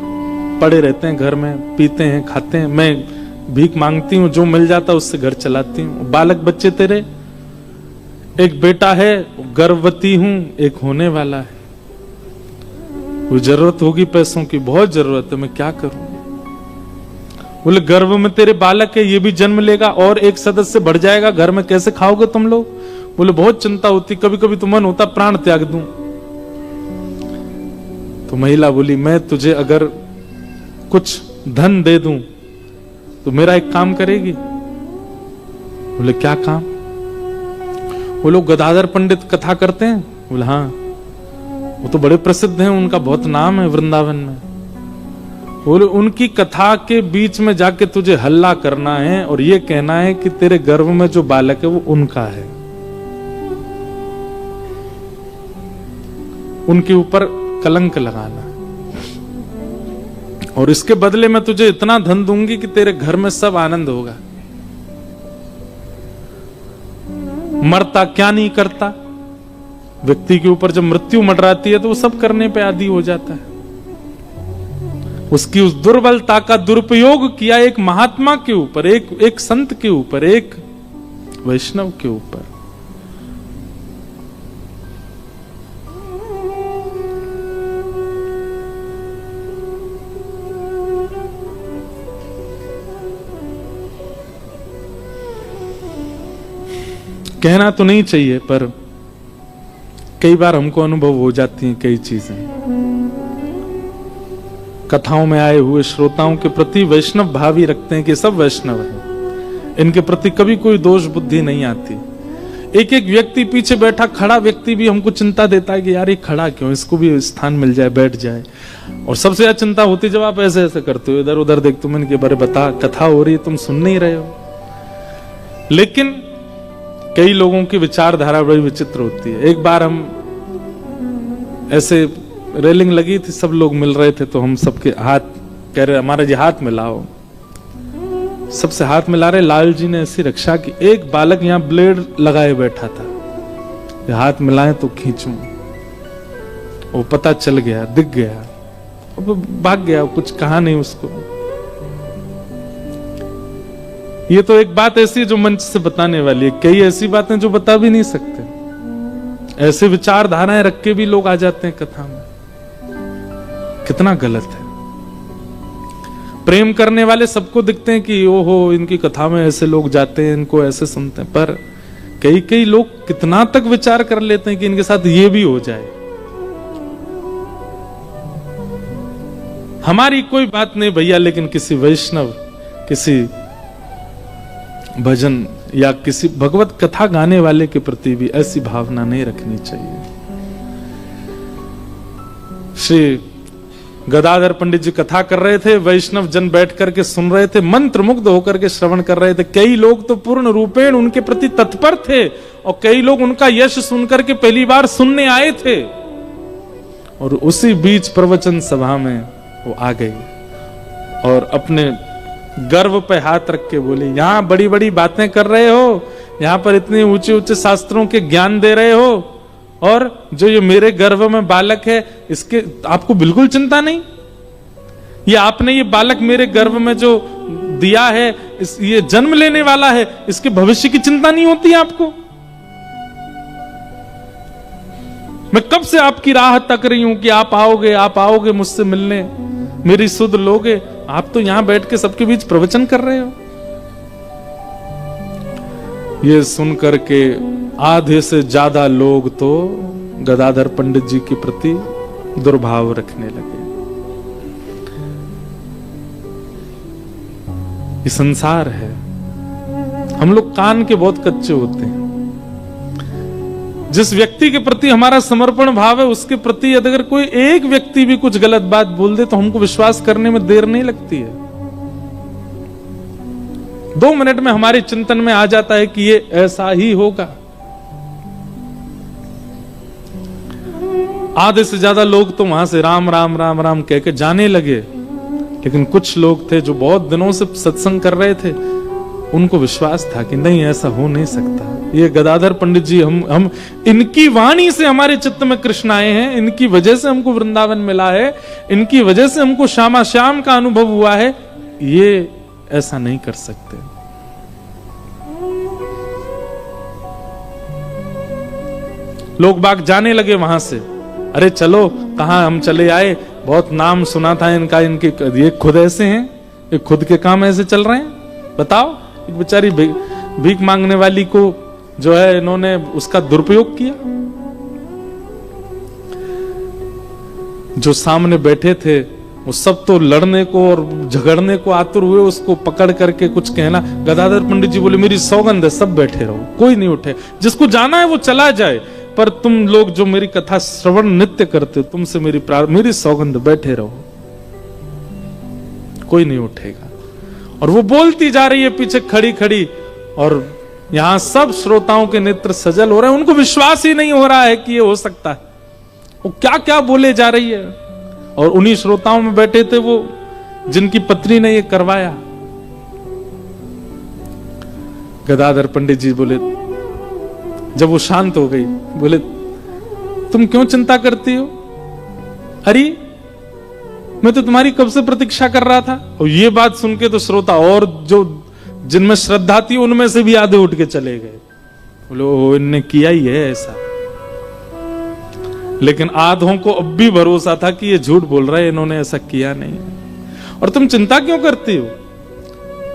पड़े रहते हैं घर में, पीते हैं, खाते हैं। मैं भीख मांगती हूँ, जो मिल जाता है उससे घर चलाती हूँ। बालक बच्चे तेरे? एक बेटा है, गर्भवती हूं, एक होने वाला है। कोई जरूरत होगी पैसों की, बहुत जरूरत है, मैं क्या करूं? बोले गर्भ में तेरे बालक है, ये भी जन्म लेगा और एक सदस्य बढ़ जाएगा, घर में कैसे खाओगे तुम लोग? बोले बहुत चिंता होती, कभी कभी तो मन होता प्राण त्याग दूं। तो महिला बोली मैं तुझे अगर कुछ धन दे दूं तो मेरा एक काम करेगी? बोले क्या काम? वो लोग गदाधर पंडित कथा करते हैं। बोले हाँ, वो तो बड़े प्रसिद्ध हैं, उनका बहुत नाम है वृंदावन में। बोले उनकी कथा के बीच में जाके तुझे हल्ला करना है और ये कहना है कि तेरे गर्भ में जो बालक है वो उनका है, उनके ऊपर कलंक लगाना, और इसके बदले में तुझे इतना धन दूंगी कि तेरे घर में सब आनंद होगा। मरता क्या नहीं करता, व्यक्ति के ऊपर जब मृत्यु मंडराती है तो वो सब करने पे आदी हो जाता है। उसकी उस दुर्बलता का दुरुपयोग किया एक महात्मा के ऊपर, एक संत के ऊपर, एक वैष्णव के ऊपर। कहना तो नहीं चाहिए, पर कई बार हमको अनुभव हो जाती हैं कई चीजें। कथाओं में आए हुए श्रोताओं के प्रति वैष्णव भाव ही रखते हैं कि सब वैष्णव हैं, इनके प्रति कभी कोई दोष बुद्धि नहीं आती। एक एक व्यक्ति पीछे बैठा खड़ा व्यक्ति भी हमको चिंता देता है कि यार ये खड़ा क्यों, इसको भी स्थान मिल जाए, बैठ जाए। और सबसे ज्यादा चिंता होती जब आप ऐसे ऐसे करते हो, इधर उधर देखते हो, मैंने के बारे बता, कथा हो रही है, तुम सुन नहीं रहे हो। लेकिन कई लोगों की विचारधारा बड़ी विचित्र होती है। एक बार हम ऐसे रेलिंग लगी थी, सब लोग मिल रहे थे, तो हम सबके हाथ कह रहे हमारा जी हाथ मिलाओ, सबसे हाथ मिला रहे। लाल जी ने ऐसी रक्षा की, एक बालक यहाँ ब्लेड लगाए बैठा था, हाथ मिलाए तो खींचूं, वो पता चल गया, दिख गया, वो भाग गया, कुछ कहा नहीं उसको। ये तो एक बात ऐसी है जो मंच से बताने वाली है, कई ऐसी बातें जो बता भी नहीं सकते। ऐसे विचारधाराएं रख के भी लोग आ जाते हैं कथा में, कितना गलत है। प्रेम करने वाले सबको दिखते हैं कि ओहो इनकी कथा में ऐसे लोग जाते हैं, इनको ऐसे सुनते हैं, पर कई कई लोग कितना तक विचार कर लेते हैं कि इनके साथ ये भी हो जाए। हमारी कोई बात नहीं भैया, लेकिन किसी वैष्णव, किसी भजन या किसी भगवत कथा गाने वाले के प्रति भी ऐसी भावना नहीं रखनी चाहिए। श्री गदाधर पंडित जी कथा कर रहे थे, वैष्णव जन बैठ करके सुन रहे थे, मंत्र मुग्ध होकर के श्रवण कर रहे थे। कई लोग तो पूर्ण रूपेण उनके प्रति तत्पर थे और कई लोग उनका यश सुनकर के पहली बार सुनने आए थे। और उसी बीच प्रवचन सभा में वो आ गई और अपने गर्व पे हाथ रख के बोली, यहां बड़ी बड़ी बातें कर रहे हो, यहां पर इतने ऊंचे ऊंचे शास्त्रों के ज्ञान दे रहे हो, और जो ये मेरे गर्भ में बालक है इसके आपको बिल्कुल चिंता नहीं? ये आपने ये बालक मेरे गर्भ में जो दिया है, ये जन्म लेने वाला है, इसके भविष्य की चिंता नहीं होती आपको? मैं कब से आपकी राह तक रही हूं कि आप आओगे मुझसे मिलने, मेरी सुध लोगे। आप तो यहां बैठ के सबके बीच प्रवचन कर रहे हो। ये सुनकर के आधे से ज्यादा लोग तो गदाधर पंडित जी के प्रति दुर्भाव रखने लगे। ये संसार है। हम लोग कान के बहुत कच्चे होते हैं। जिस व्यक्ति के प्रति हमारा समर्पण भाव है, उसके प्रति अगर कोई एक व्यक्ति भी कुछ गलत बात बोल दे तो हमको विश्वास करने में देर नहीं लगती है। 2 मिनट में हमारे चिंतन में आ जाता है कि ये ऐसा ही होगा। आधे से ज्यादा लोग तो वहां से राम राम राम राम कह के जाने लगे, लेकिन कुछ लोग थे जो बहुत दिनों से सत्संग कर रहे थे, उनको विश्वास था कि नहीं, ऐसा हो नहीं सकता। ये गदाधर पंडित जी, हम इनकी वाणी से हमारे चित्त में कृष्ण आए हैं, इनकी वजह से हमको वृंदावन मिला है, इनकी वजह से हमको श्यामा श्याम का अनुभव हुआ है, ये ऐसा नहीं कर सकते। लोग बाग जाने लगे वहां से। अरे चलो, कहां हम चले आए, बहुत नाम सुना था इनका, इनके ये खुद ऐसे हैं, ये खुद के काम ऐसे चल रहे हैं। बताओ, एक बेचारी भीख मांगने वाली को जो है इन्होंने उसका दुरुपयोग किया। जो सामने बैठे थे वो सब तो लड़ने को और झगड़ने को आतुर हुए, उसको पकड़ करके कुछ कहना। गदाधर पंडित जी बोले, मेरी सौगंध है, सब बैठे रहो, कोई नहीं उठे, जिसको जाना है वो चला जाए, पर तुम लोग जो मेरी कथा श्रवण नित्य करते हो, तुमसे मेरी सौगंध, बैठे रहो, कोई नहीं उठेगा। और वो बोलती जा रही है पीछे खड़ी खड़ी, और यहां सब श्रोताओं के नेत्र सजल हो रहे हैं। उनको विश्वास ही नहीं हो रहा है कि ये हो सकता है। वो क्या क्या बोले जा रही है। और उन्हीं श्रोताओं में बैठे थे वो जिनकी पत्नी ने ये करवाया। गदाधर पंडित जी बोले, जब वो शांत हो गई, बोले, तुम क्यों चिंता करती हो? अरे मैं तो तुम्हारी कब से प्रतीक्षा कर रहा था। और ये बात सुन के तो श्रोता और जो जिनमें श्रद्धा थी उनमें से भी आधे उठ के चले गए। बोले, ओ, इनने किया ही है ऐसा। लेकिन आधों को अब भी भरोसा था कि ये झूठ बोल रहे हैं, इन्होंने ऐसा किया नहीं। और तुम चिंता क्यों करती हो?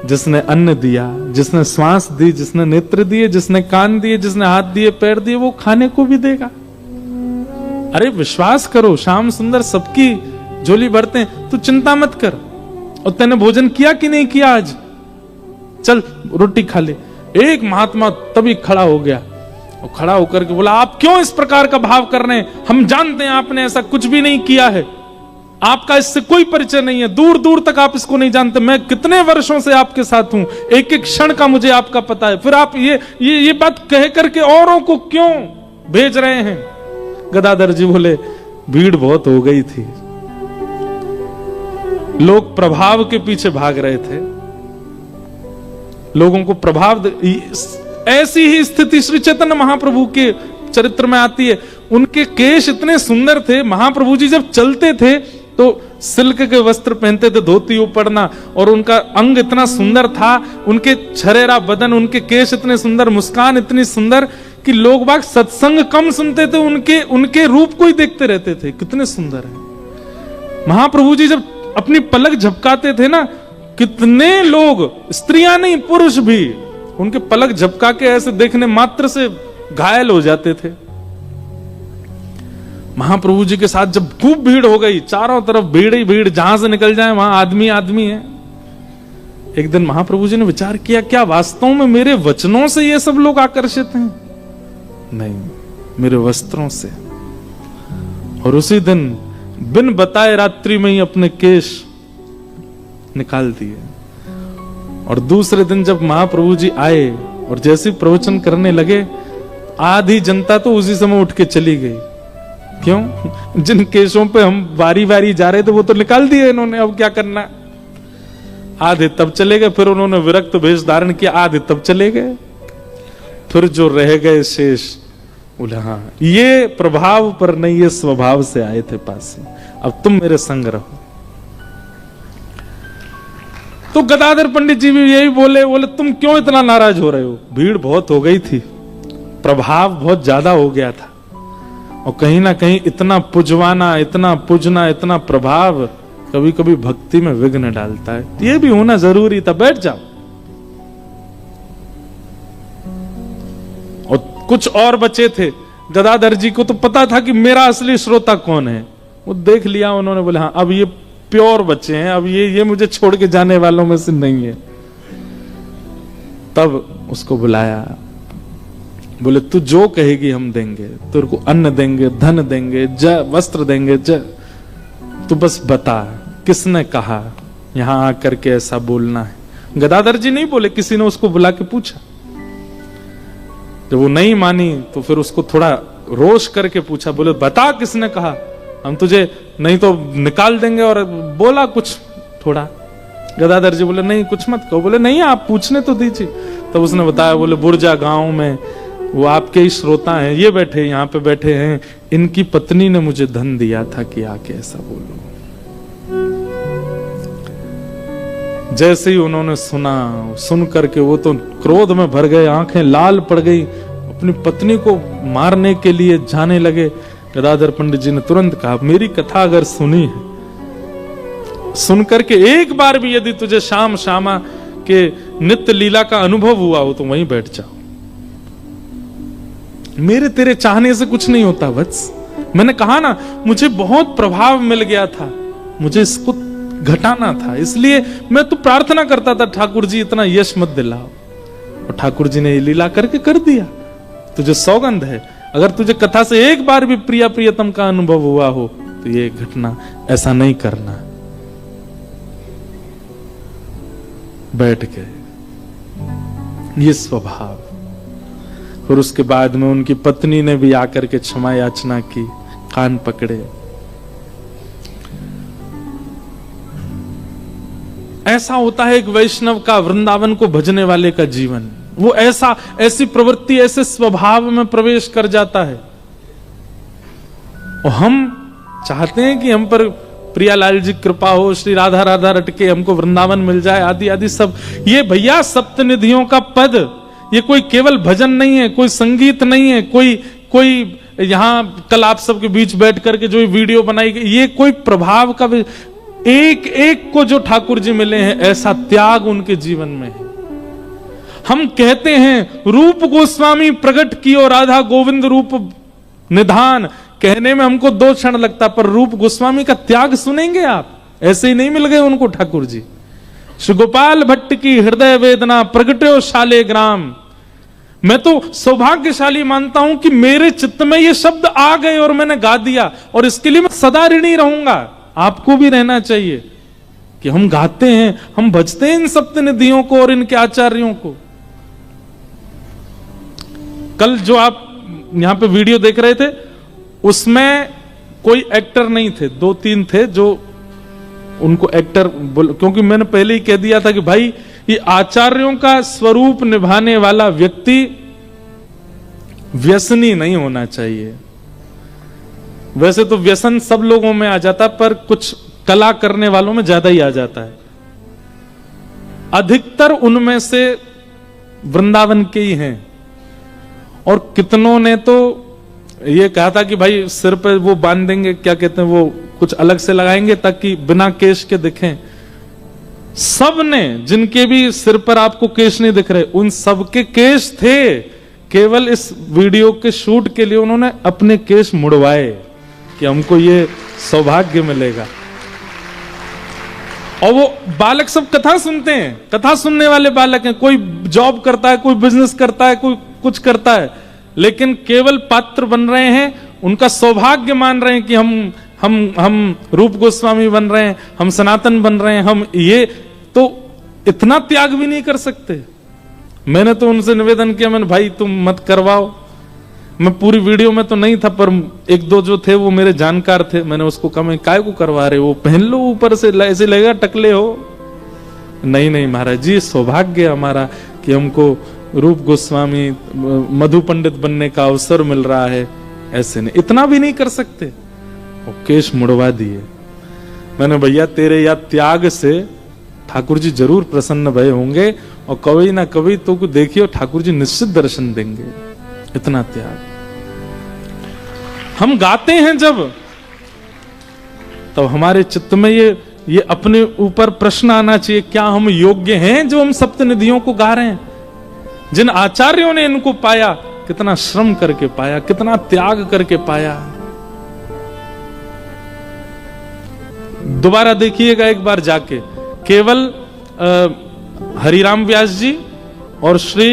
जिसने अन्न दिया, जिसने श्वास दी, जिसने नेत्र दिए, जिसने कान दिए, जिसने हाथ दिए, पैर दिए, वो खाने को भी देगा। अरे विश्वास करो, श्याम सुंदर सबकी झोली भरते हैं, तू चिंता मत कर। और तूने भोजन किया कि नहीं किया आज? चल रोटी खा ले। एक महात्मा तभी खड़ा हो गया और खड़ा होकर के बोला, आप क्यों इस प्रकार का भाव कर रहे हैं? हम जानते हैं आपने ऐसा कुछ भी नहीं किया है, आपका इससे कोई परिचय नहीं है, दूर दूर तक आप इसको नहीं जानते। मैं कितने वर्षों से आपके साथ हूं, एक एक क्षण का मुझे आपका पता है, फिर आप ये बात कह करके औरों को क्यों भेज रहे हैं? गदाधर जी बोले, भीड़ बहुत हो गई थी, लोग प्रभाव के पीछे भाग रहे थे, लोगों को प्रभाव। ऐसी ही स्थिति श्री चैतन्य महाप्रभु के चरित्र में आती है। उनके केश इतने सुंदर थे, महाप्रभु जी जब चलते थे तो सिल्क के वस्त्र पहनते थे, धोती ऊपरना, और उनका अंग इतना सुंदर था, उनके छरेरा बदन, उनके केश इतने सुंदर, मुस्कान इतनी सुंदर कि लोग बाग सत्संग कम सुनते थे, उनके रूप को ही देखते रहते थे, कितने सुंदर है। महाप्रभु जी जब अपनी पलक झपकाते थे ना, कितने लोग, स्त्रियां नहीं पुरुष भी, उनके पलक झपका के ऐसे देखने मात्र से घायल हो जाते थे। महाप्रभु जी के साथ जब खूब भीड़ हो गई, चारों तरफ भीड़ ही भीड़, जहां से निकल जाए वहां आदमी आदमी है। एक दिन महाप्रभु जी ने विचार किया, क्या वास्तव में मेरे वचनों से ये सब लोग आकर्षित हैं? नहीं, मेरे वस्त्रों से। और उसी दिन बिन बताए रात्रि में ही अपने केश निकाल दिए। और दूसरे दिन जब महाप्रभु जी आए और जैसे प्रवचन करने लगे, आधी जनता तो उसी समय उठ के चली गई। क्यों? जिन केसों पे हम बारी बारी जा रहे थे वो तो निकाल दिए इन्होंने, अब क्या करना। आधे तब चले गए, फिर उन्होंने विरक्त भेष धारण किया, आधे तब चले गए, फिर जो रह गए शेष, बोले हाँ ये प्रभाव पर नहीं, ये स्वभाव से आए थे पास से, अब तुम मेरे संग रहो। तो गदाधर पंडित जी भी यही बोले तुम क्यों इतना नाराज हो रहे हो? भीड़ बहुत हो गई थी, प्रभाव बहुत ज्यादा हो गया था, और कहीं ना कहीं इतना पुजवाना, इतना पूजना, इतना प्रभाव कभी कभी भक्ति में विघ्न डालता है। ये भी होना जरूरी था, बैठ जाओ। और कुछ और बचे थे, गदाधर जी को तो पता था कि मेरा असली श्रोता कौन है, वो देख लिया उन्होंने, बोले हाँ अब ये प्योर बच्चे हैं, अब ये मुझे छोड़ के जाने वालों में से नहीं है, तब उसको बुलाया, बोले तू जो कहेगी हम देंगे, तेरे को अन्न देंगे, धन देंगे, वस्त्र देंगे, तू बस बता किसने कहा यहां आकर के ऐसा बोलना है। गदाधर जी नहीं बोले, किसी ने उसको बुला के पूछा। जब वो नहीं मानी तो फिर उसको थोड़ा रोष करके पूछा, बोले बता किसने कहा, हम तुझे नहीं तो निकाल देंगे, और बोला कुछ थोड़ा। गदाधर जी बोले नहीं कुछ मत कहो, बोले नहीं आप पूछने तो दीजिए। तब उसने बताया, बोले बुर्जा गांव में वो आपके ही श्रोता हैं, ये बैठे यहाँ पे बैठे हैं, इनकी पत्नी ने मुझे धन दिया था कि आके ऐसा बोलो। जैसे ही उन्होंने सुना, सुन करके वो तो क्रोध में भर गए, आंखें लाल पड़ गई, अपनी पत्नी को मारने के लिए जाने लगे। गदाधर पंडित जी ने तुरंत कहा, मेरी कथा अगर सुनी है, सुन करके एक बार भी यदि तुझे श्याम श्यामा के नित्य लीला का अनुभव हुआ हो तो वहीं बैठ जाओ, मेरे तेरे चाहने से कुछ नहीं होता वत्स। मैंने कहा ना, मुझे बहुत प्रभाव मिल गया था, मुझे इसको घटाना था, इसलिए मैं तो प्रार्थना करता था ठाकुर जी इतना यश मत दिलाओ, और ठाकुर जी ने ये लीला करके कर दिया। तुझे सौगंध है, अगर तुझे कथा से एक बार भी प्रिया प्रियतम का अनुभव हुआ हो तो ये घटना, ऐसा नहीं करना। बैठ गए, ये स्वभाव। और उसके बाद में उनकी पत्नी ने भी आकर के क्षमा याचना की, कान पकड़े। ऐसा होता है एक वैष्णव का, वृंदावन को भजने वाले का जीवन। वो ऐसी प्रवृत्ति, ऐसे स्वभाव में प्रवेश कर जाता है। और हम चाहते हैं कि हम पर प्रियालाल जी कृपा हो, श्री राधा राधा रटके हमको वृंदावन मिल जाए, आदि आदि सब। ये भैया सप्तनिधियों का पद, ये कोई केवल भजन नहीं है, कोई संगीत नहीं है, कोई यहाँ कल आप सबके बीच बैठ करके जो वीडियो बनाई गई, ये कोई प्रभाव का, एक एक को जो ठाकुर जी मिले हैं ऐसा त्याग उनके जीवन में है। हम कहते हैं रूप गोस्वामी प्रकट कियो राधा गोविंद रूप निधान, कहने में हमको 2 क्षण लगता, पर रूप गोस्वामी का त्याग सुनेंगे आप, ऐसे ही नहीं मिल गए उनको ठाकुर जी। श्री गोपाल भट्ट की हृदय वेदना प्रगट्यो शाले ग्राम। मैं तो सौभाग्यशाली मानता हूं कि मेरे चित्त में ये शब्द आ गए और मैंने गा दिया, और इसके लिए मैं सदा ऋणी रहूंगा। आपको भी रहना चाहिए कि हम गाते हैं, हम भजते हैं इन सप्तनिधियों को और इनके आचार्यों को। कल जो आप यहां पे वीडियो देख रहे थे, उसमें कोई एक्टर नहीं थे, 2-3 थे जो उनको एक्टर क्योंकि मैंने पहले ही कह दिया था कि भाई ये आचार्यों का स्वरूप निभाने वाला व्यक्ति व्यसनी नहीं होना चाहिए। वैसे तो व्यसन सब लोगों में आ जाता, पर कुछ कला करने वालों में ज्यादा ही आ जाता है। अधिकतर उनमें से वृंदावन के ही हैं, और कितनों ने तो ये कहा था कि भाई सिर पे वो बांध देंगे, क्या कहते हैं वो, कुछ अलग से लगाएंगे ताकि बिना केश के दिखें। सब ने, जिनके भी सिर पर आपको केश नहीं दिख रहे, उन सब के केश थे, केवल इस वीडियो के शूट के लिए उन्होंने अपने केश मुड़वाए कि हमको ये सौभाग्य मिलेगा। और वो बालक सब कथा सुनते हैं, कथा सुनने वाले बालक हैं, कोई जॉब करता है, कोई बिजनेस करता है, कोई कुछ करता है, लेकिन केवल पात्र बन रहे हैं, उनका सौभाग्य मान रहे हैं कि हम रूप गोस्वामी बन रहे हैं, हम सनातन बन रहे हैं, हम ये, तो इतना त्याग भी नहीं कर सकते। मैंने तो उनसे निवेदन किया, मैंने भाई तुम मत करवाओ। मैं पूरी वीडियो में तो नहीं था, पर 1-2 जो थे वो मेरे जानकार थे, मैंने उसको कहा मैं काय को करवा रहे हो, पहन लो ऊपर से, ऐसे लगेगा टकले हो। नहीं महाराज जी, सौभाग्य हमारा कि हमको रूप गोस्वामी मधु पंडित बनने का अवसर मिल रहा है। ऐसे नहीं, इतना भी नहीं कर सकते। और केश मुड़वा दिए। मैंने भैया तेरे या त्याग से ठाकुर जी जरूर प्रसन्न भय होंगे, और कभी ना कभी तो को देखिए ठाकुर जी निश्चित दर्शन देंगे। इतना त्याग हम गाते हैं जब, तब हमारे चित्त में ये अपने ऊपर प्रश्न आना चाहिए, क्या हम योग्य हैं जो हम सप्तनिधियों को गा रहे हैं? जिन आचार्यों ने इनको पाया, कितना श्रम करके पाया, कितना त्याग करके पाया। दोबारा देखिएगा एक बार जाके, केवल हरिराम व्यास जी और श्री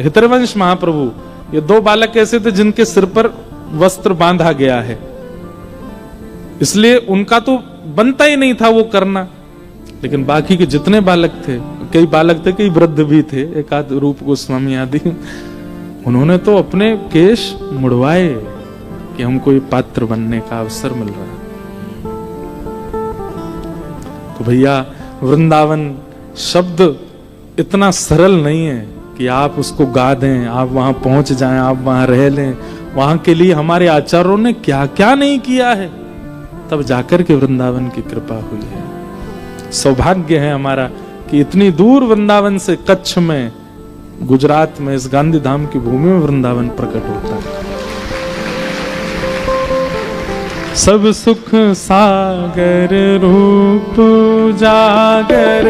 हितरवंश महाप्रभु, ये दो बालक ऐसे थे जिनके सिर पर वस्त्र बांधा गया है, इसलिए उनका तो बनता ही नहीं था वो करना। लेकिन बाकी के जितने बालक थे, कई बालक थे, कई वृद्ध भी थे, एक आध रूप गोस्वामी आदि, उन्होंने तो अपने केश मुड़वाए कि हमको ये पात्र बनने का अवसर मिल रहा है। तो भैया वृंदावन शब्द इतना सरल नहीं है कि आप उसको गा दें, आप वहां पहुंच जाएं, आप वहां रह लें। वहां के लिए हमारे आचार्यों ने क्या क्या नहीं किया है, तब जाकर के वृंदावन की कृपा हुई है। सौभाग्य है हमारा कि इतनी दूर वृंदावन से कच्छ में, गुजरात में, इस गांधी धाम की भूमि में वृंदावन प्रकट होता है। सब सुख सागर रूप जागर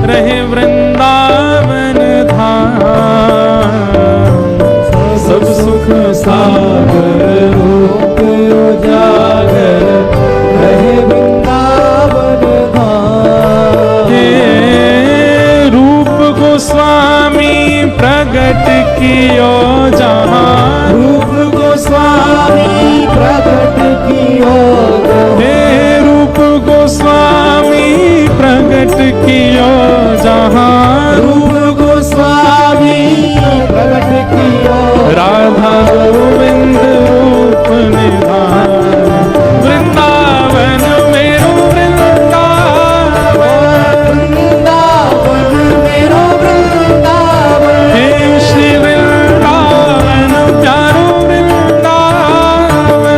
रहे वृंदावन धाम। सब सुख सागर रूप जागर रहे वृंदावन धाम। हे रूप गोस्वामी प्रगट कियो जहां, रूप गोस्वामी प्रगट कियो हे रूप गोस्वामी प्रगट कियो जहां, रूप गोस्वामी प्रगट कियो राधा गोविंद रूप निधान। वृंदावन मेरो वृंदावन, वृंदावन मेरो वृंदावन, हे श्री वृंदावन प्यारो वृंदावन।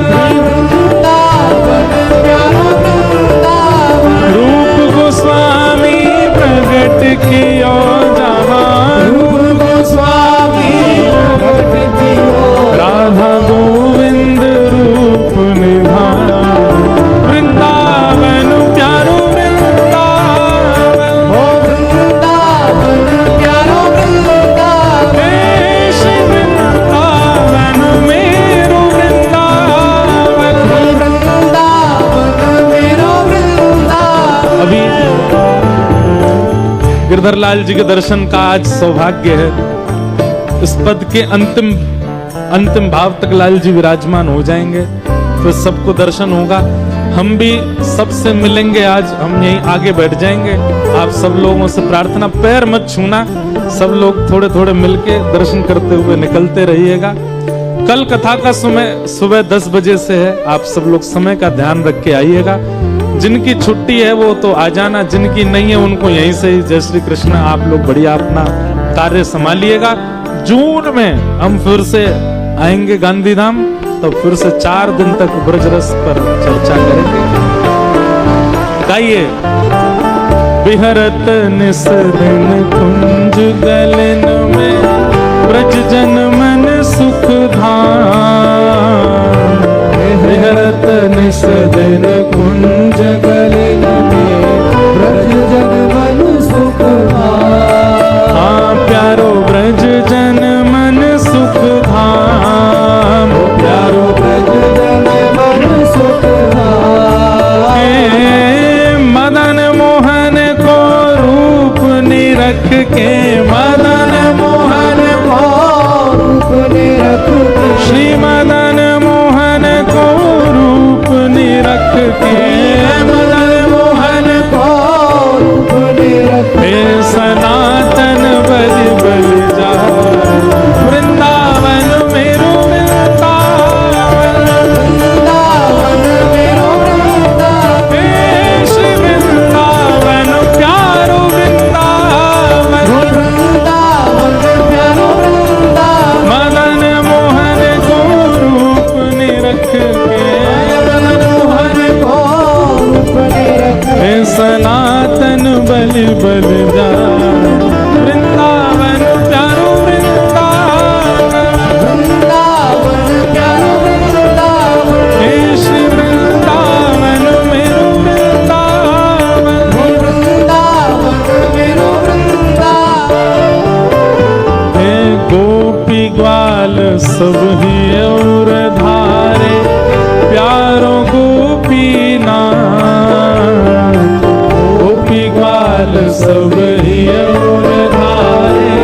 वृंदावन प्यारो वृंदावन, रूप गोस्वामी प्रगट कियो जहां, रूप गोस्वामी प्रगट कियो राधा गोविंद रूप निधान। वृंदावन प्यारो वृंदावन, हो वृंदावन प्यारो वृंदावन, हे श्री वृंदावन मेरो वृंदावन। वृंदावन मेरो वृंदावन। अभी गिरधर लाल जी के दर्शन का आज सौभाग्य है। इस पद के अंतिम भाव तक लाल जी विराजमान हो जाएंगे, तो सबको दर्शन होगा। हम भी सबसे मिलेंगे, आज हम यहीं आगे बैठ जाएंगे। आप सब लोगों से प्रार्थना, पैर मत छूना, सब लोग थोड़े थोड़े मिलके दर्शन करते हुए निकलते रहिएगा। कल कथा का समय सुबह 10 बजे से है, आप सब लोग समय का ध्यान रख के आइएगा। जिनकी छुट्टी है वो तो आ जाना, जिनकी नहीं है उनको यहीं से ही। जय श्री कृष्ण। आप लोग बढ़िया अपना कार्य संभालिएगा। जून में हम फिर से आएंगे गांधीधाम, तो फिर से 4 दिन तक ब्रजरस पर चर्चा करेंगे। गाइए। बिहरत निस दिन कुंज गलन में, ब्रज जन मन सुख धाम। बिहरत निस दिन कुंज गलन में, ब्रज जन मन सुख धाम। हाँ प्यारो ब्रज जन मन सुख धाम। प्यारो ब्रज जन मन सुख धाम। हे मदन मोहन को रूप निरख के, मदन मोहन को रूप निरख के, श्री मदन मोहन को रूप निरख के, मदन मोहन को रूप निरख के, हे सनातन बज बज जा। वृंदावन मेरो वृंदावन, वृंदावन मेरो वृंदावन, हे श्री वृंदावन प्यारो वृंदावन। वृंदावन प्यारो वृंदावन, मदन मोहन को रूप निरख के, मदन मोहन को रूप निरख के, हे सनातन बलि बल जा। वृंदावन प्यारो वृंदावन, वृंदावन प्यारो वृंदावन, हे श्री वृंदावन मेरो वृंदावन। वृंदावन मेरो वृंदावन। हे गोपी ग्वाल सब ही और धारे, प्यारो गोपी नाथ। गोपी ग्वाल सब ही और धारे,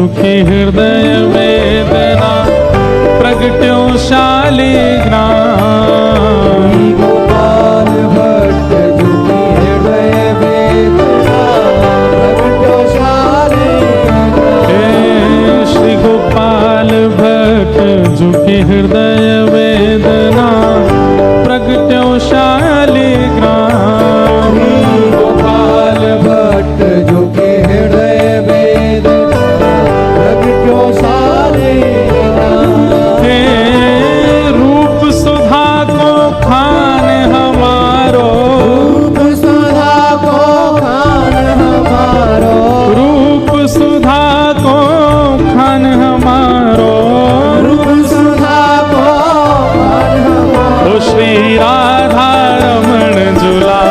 दुखी हृदय वेदना प्रगट्यो शालिग्राम। गोपाल भट्ट दुखी हृदय वेदना प्रगट्यो शालिग्राम। हे श्री गोपाल भट्ट दुखी हृदय वेदना प्रगट्यो शालिग्राम। गोपाल भट्ट दुखी हृदय वेदना प्रगट्यो शालिग्राम। हे रूप सुधा को खान हमारो, रूप सुधा को खान हमारो। रूप सुधा को खान हमारो। रूप सुधा को खान हमारो। ओ श्री राधा रमण झूला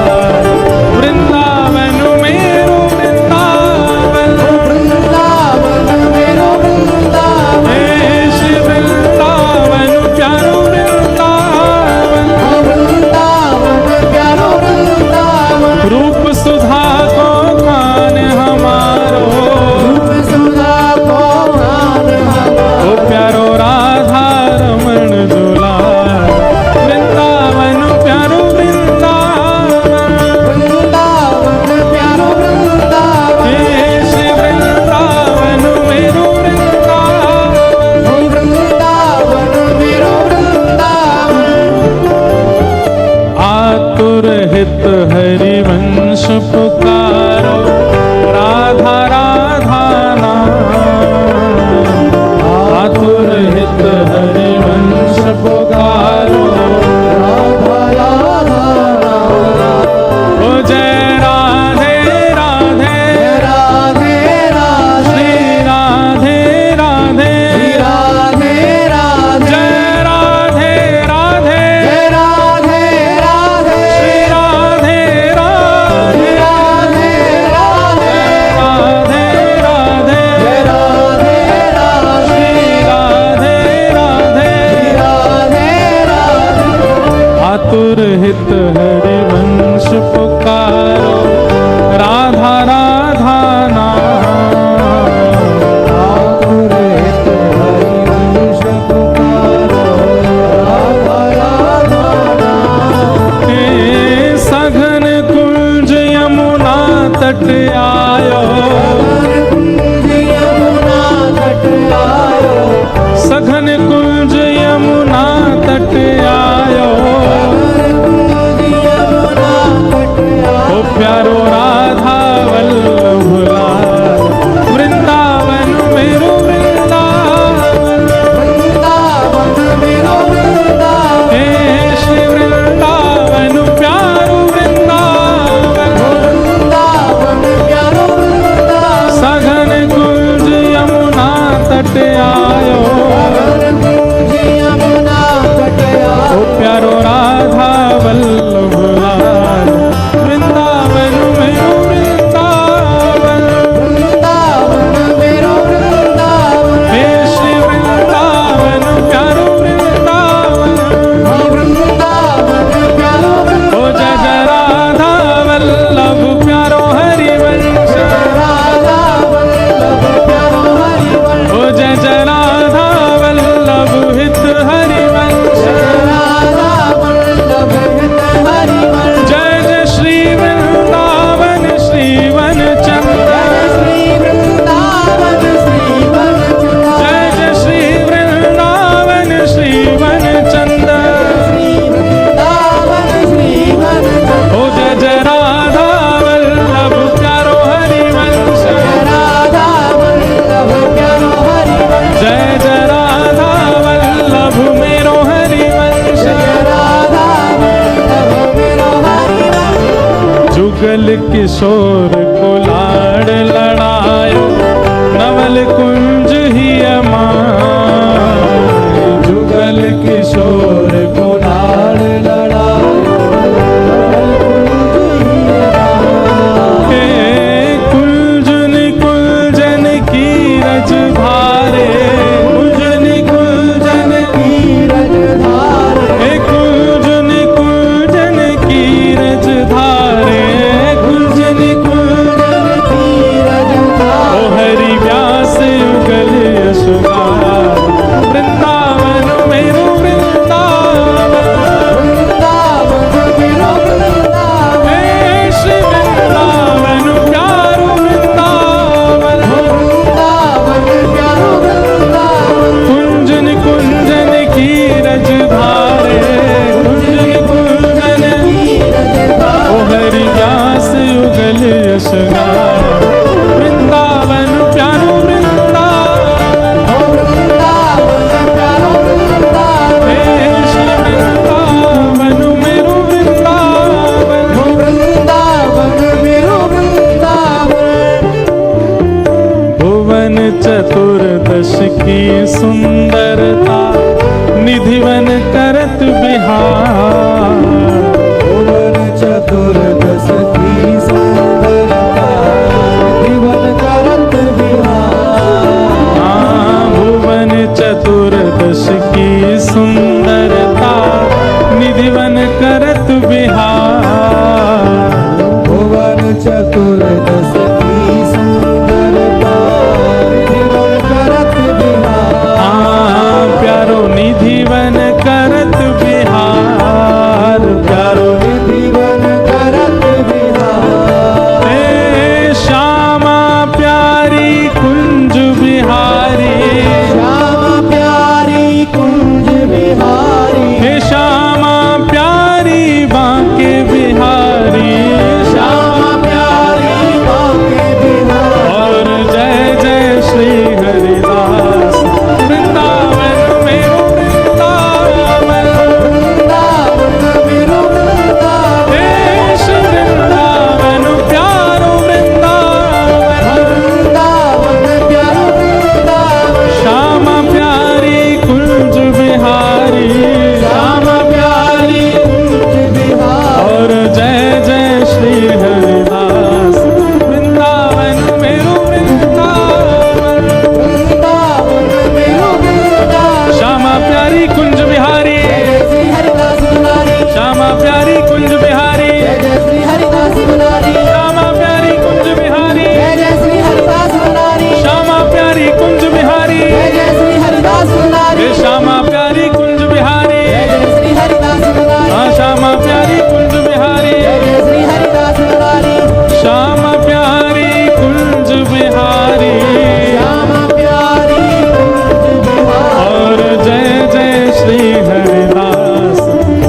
वृंदावन मेरो वृंदावन। वृंदावन मेरो वृंदावन। हे श्री वृंदावन प्यारो वृंदावन। वृंदावन प्यारो वृंदावन। रूप सुधा को खान हमारो। रूप सुधा को खान हमारो। ओ प्यारो राधा रमण झूला वृंदावन प्यारो वृंदावन। वृंदावन प्यारो वृंदावन। हे श्री वृंदावन मेरो वृंदावन। वृंदावन मेरो वृंदावन। आतुर हित हरिवंश पुकारो राधा राधा नाम। आतुर हित हरिवंश पुकारो राधा राधा ओ जय राधे राधे राधे राधे। श्री राधे राधे राधे राधे। जय राधे राधे जय राधे राधे। श्री राधे राधे राधे राधे। राधे राधे जय राधे राधे। श्री राधे राधे राधे राधे। आतुर हित हरिवंश पुकारो राधा राधा नाम। आतुर हित हरिवंश पुकारो राधा राधा नाम। हे सघन कुंज यमुना तट आयो। कुंज यमुना तट आयो। सघन कुंज यमुना तट आयो। कुंज यमुना तट ओ आयो। प्यारो राधा वल्लभ लाल वृंदावन मेरो वृंदावन। वृंदावन मेरो वृंदावन। हे श्री वृंदावन प्यारो वृंदावन। वृंदावन प्यारो वृंदावन। सघन कुंज यमुना तट आयो। कुंज यमुना तट ओ आयो। प्यारो राधा वल्लभ लाल वृंदावन मेरो वृंदावन। वृंदावन मेरो वृंदावन। हे श्री वृंदावन प्यारो वृंदावन। वृंदावन प्यारो ओ जय जय राधा वल्लभ प्यारो हरिवंश। राधा वल्लभ प्यारो हरिवंश। ओ जय जय राधा वल्लभ हित हरिवंश। राधा वल्लभ हित हरिवंश। जय जय श्री वृंदावन श्रीवन चंद्र। श्री वृंदावन श्रीवन चंद्र। जय जय श्री वृंदावन श्रीवन चंद्र। श्री वृंदावन श्रीवन चंद्र। ओ जय जय राधा वल्लभ प्यारो हरिवंश। राधा वल्लभ प्यारो हरिवंश। जय जय राधा वल्लभ मेरो हरिवंश। राधा वल्लभ मेरो हरिवंश। जुगल किशोर को लाड़ लड़ायो नवल कुंज ही अमाय। जुगल किशोर को लाड़ लड़ायो हे कुंजन कुंजन की रज धारे। कुंजन कुंजन की रज धारे। हे कुंजन कुंजन की रज धारे। कुंजन कुंजन की रज धारे। ओ हरि व्यास युग भुवन चतुर्दश की सुंदरता निधिवन करत बिहार। भुवन चतुर्दश की सुंदरता निधिवन करत बिहार। भुवन चतुर्दश की सुंदरता निधिवन करत बिहार। प्यारो निधिवन करत बिहार, प्यारो निधिवन करत बिहार। हे श्यामा प्यारी कुंज बिहारी, श्यामा प्यारी कुंज बिहारी। हे श्यामा प्यारी बांके बिहारी, श्यामा प्यारी बांके बिहारी। और जय जय श्री हरिदास वृंदावन मेरो वृंदावन। वृंदावन मेरो वृंदावन। हे श्री वृंदावन प्यारो वृंदावन। वृंदावन प्यारो वृंदावन। श्यामा प्यारी कुंज बिहारी, श्यामा प्यारी कुंज बिहारी। और जय जय श्री हरिदास वृंदावन मेरो वृंदावन। वृंदावन मेरो वृंदावन। श्यामा प्यारी कुंज बिहारी, जय जय श्री हरिदास मुरारी। श्यामा प्यारी कुंज बिहारी, जय जय श्री हरिदास मुरारी। श्यामा प्यारी कुंज बिहारी, जय जय श्री हरिदास मुरारी। श्यामा प्यारी कुंज बिहारी, जय जय श्री हरिदास मुरारी। हे श्यामा प्यारी कुंज बिहारी, जय जय श्री हरिदास मुरारी। हाँ श्यामा प्यारी कुंज बिहारी, जय जय श्री हरिदास मुरारी। श्यामा प्यारी कुंज बिहारी, श्यामा प्यारी कुंज बिहारी। और जय जय श्री हरिदास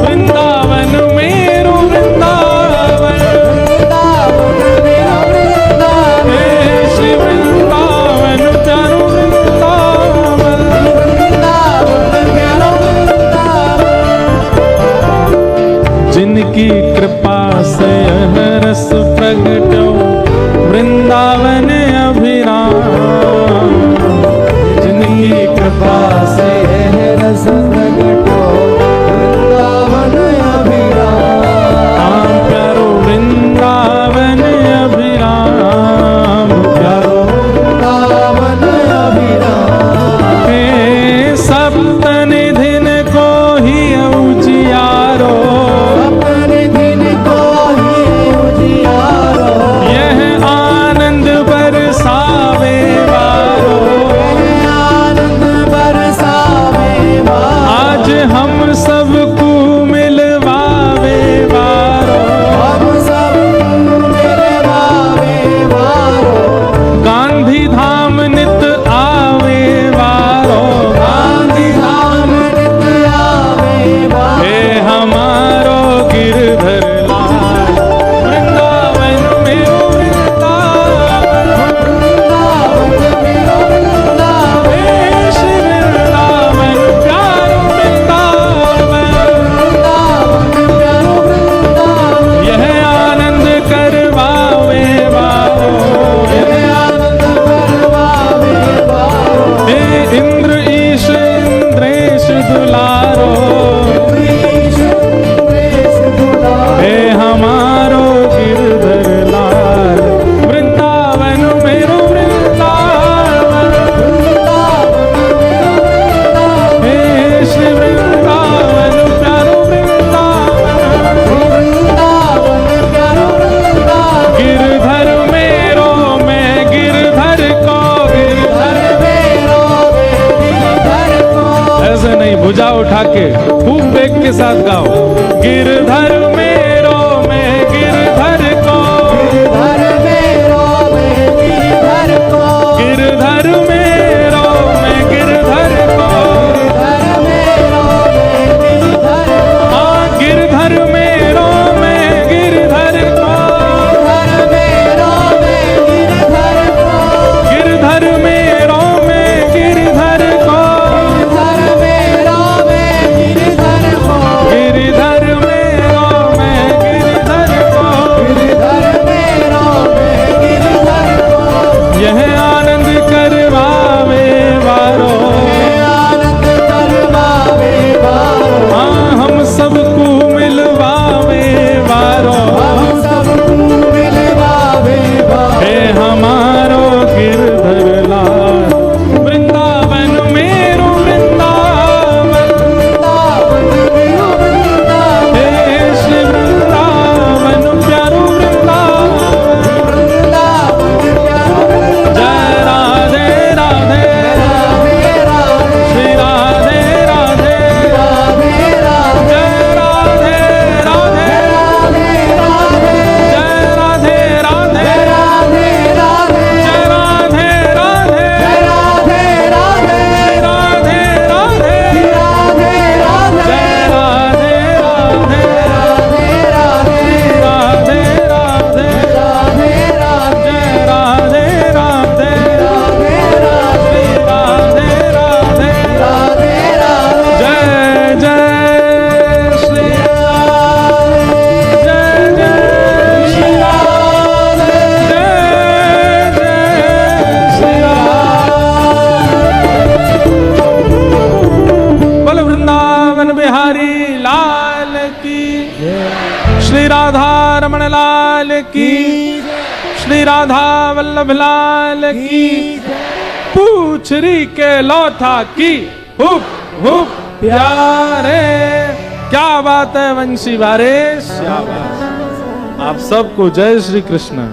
वृंदावन मेरो वृंदावन। वृंदावन मेरो वृंदावन। हे श्री वृंदावन प्यारो वृंदावन। वृंदावन प्यारो वृंदावन। जिनकी कृपा से यह रस प्रगटो वृंदावन अभिराम। जिनकी कृपा से यह रस प्रगटो वृंदावन अभिराम। प्यारो वृंदावन अभिराम, प्यारो वृंदावन अभिराम। हे सप्त निधिन को ही उजियारो। अपने दिन को ही उजियारो। यह आनंद बरसावे वारो। यह आनंद बरसावे वारो। आज हम सबको मिलवावे वारो। हम सब मिलवावे वारो। गांधी धाम नित आवे वारो। गांधी धाम नित आवे वारो। हे हमारो गिरधर लाल वृंदावन मेरो वृंदावन। वृंदावन मेरो वृंदावन। हे श्री वृंदावन प्यारो वृंदावन। वृंदावन प्यारो वृंदावन। यह आनंद करवावे वारो। यह आनंद करवावे वारो। हे इंद्र ईश इंद्रेश दुलारो। प्रीश प्रेश दुलारो। हे हमारो गिरधर लाल वृंदावन मेरो वृंदावन। वृंदावन मेरो वृंदावन। हे श्री वृंदावन प्यारो वृंदावन। वृंदावन प्यारो वृंदावन। गिरधर मेरो मैं गिरधर को गिरधर। घर मेरो गिरधर को। ऐसे नहीं, भुजा उठा के खूब वेग के साथ गाओ। गिरधर मेरो मैं गिरधर को। गिरधर मेरो गिरधर को। गिरधर मेरो मैं गिरधर को। गिरधर मेरो गिरधर को। हाँ गिरधर मेरो मैं गिरधर को। गिरधर मेरो गिरधर को। गिरधर मेरो मैं गिरधर को। गिरधर मेरो गिरधर को। गिरधर मेरो रमण लाल की, श्री राधा वल्लभ लाल की, पूछरी के लोथा की, हुप हुप प्यारे। क्या बात है वंशी वारिस, आप सबको जय श्री कृष्ण।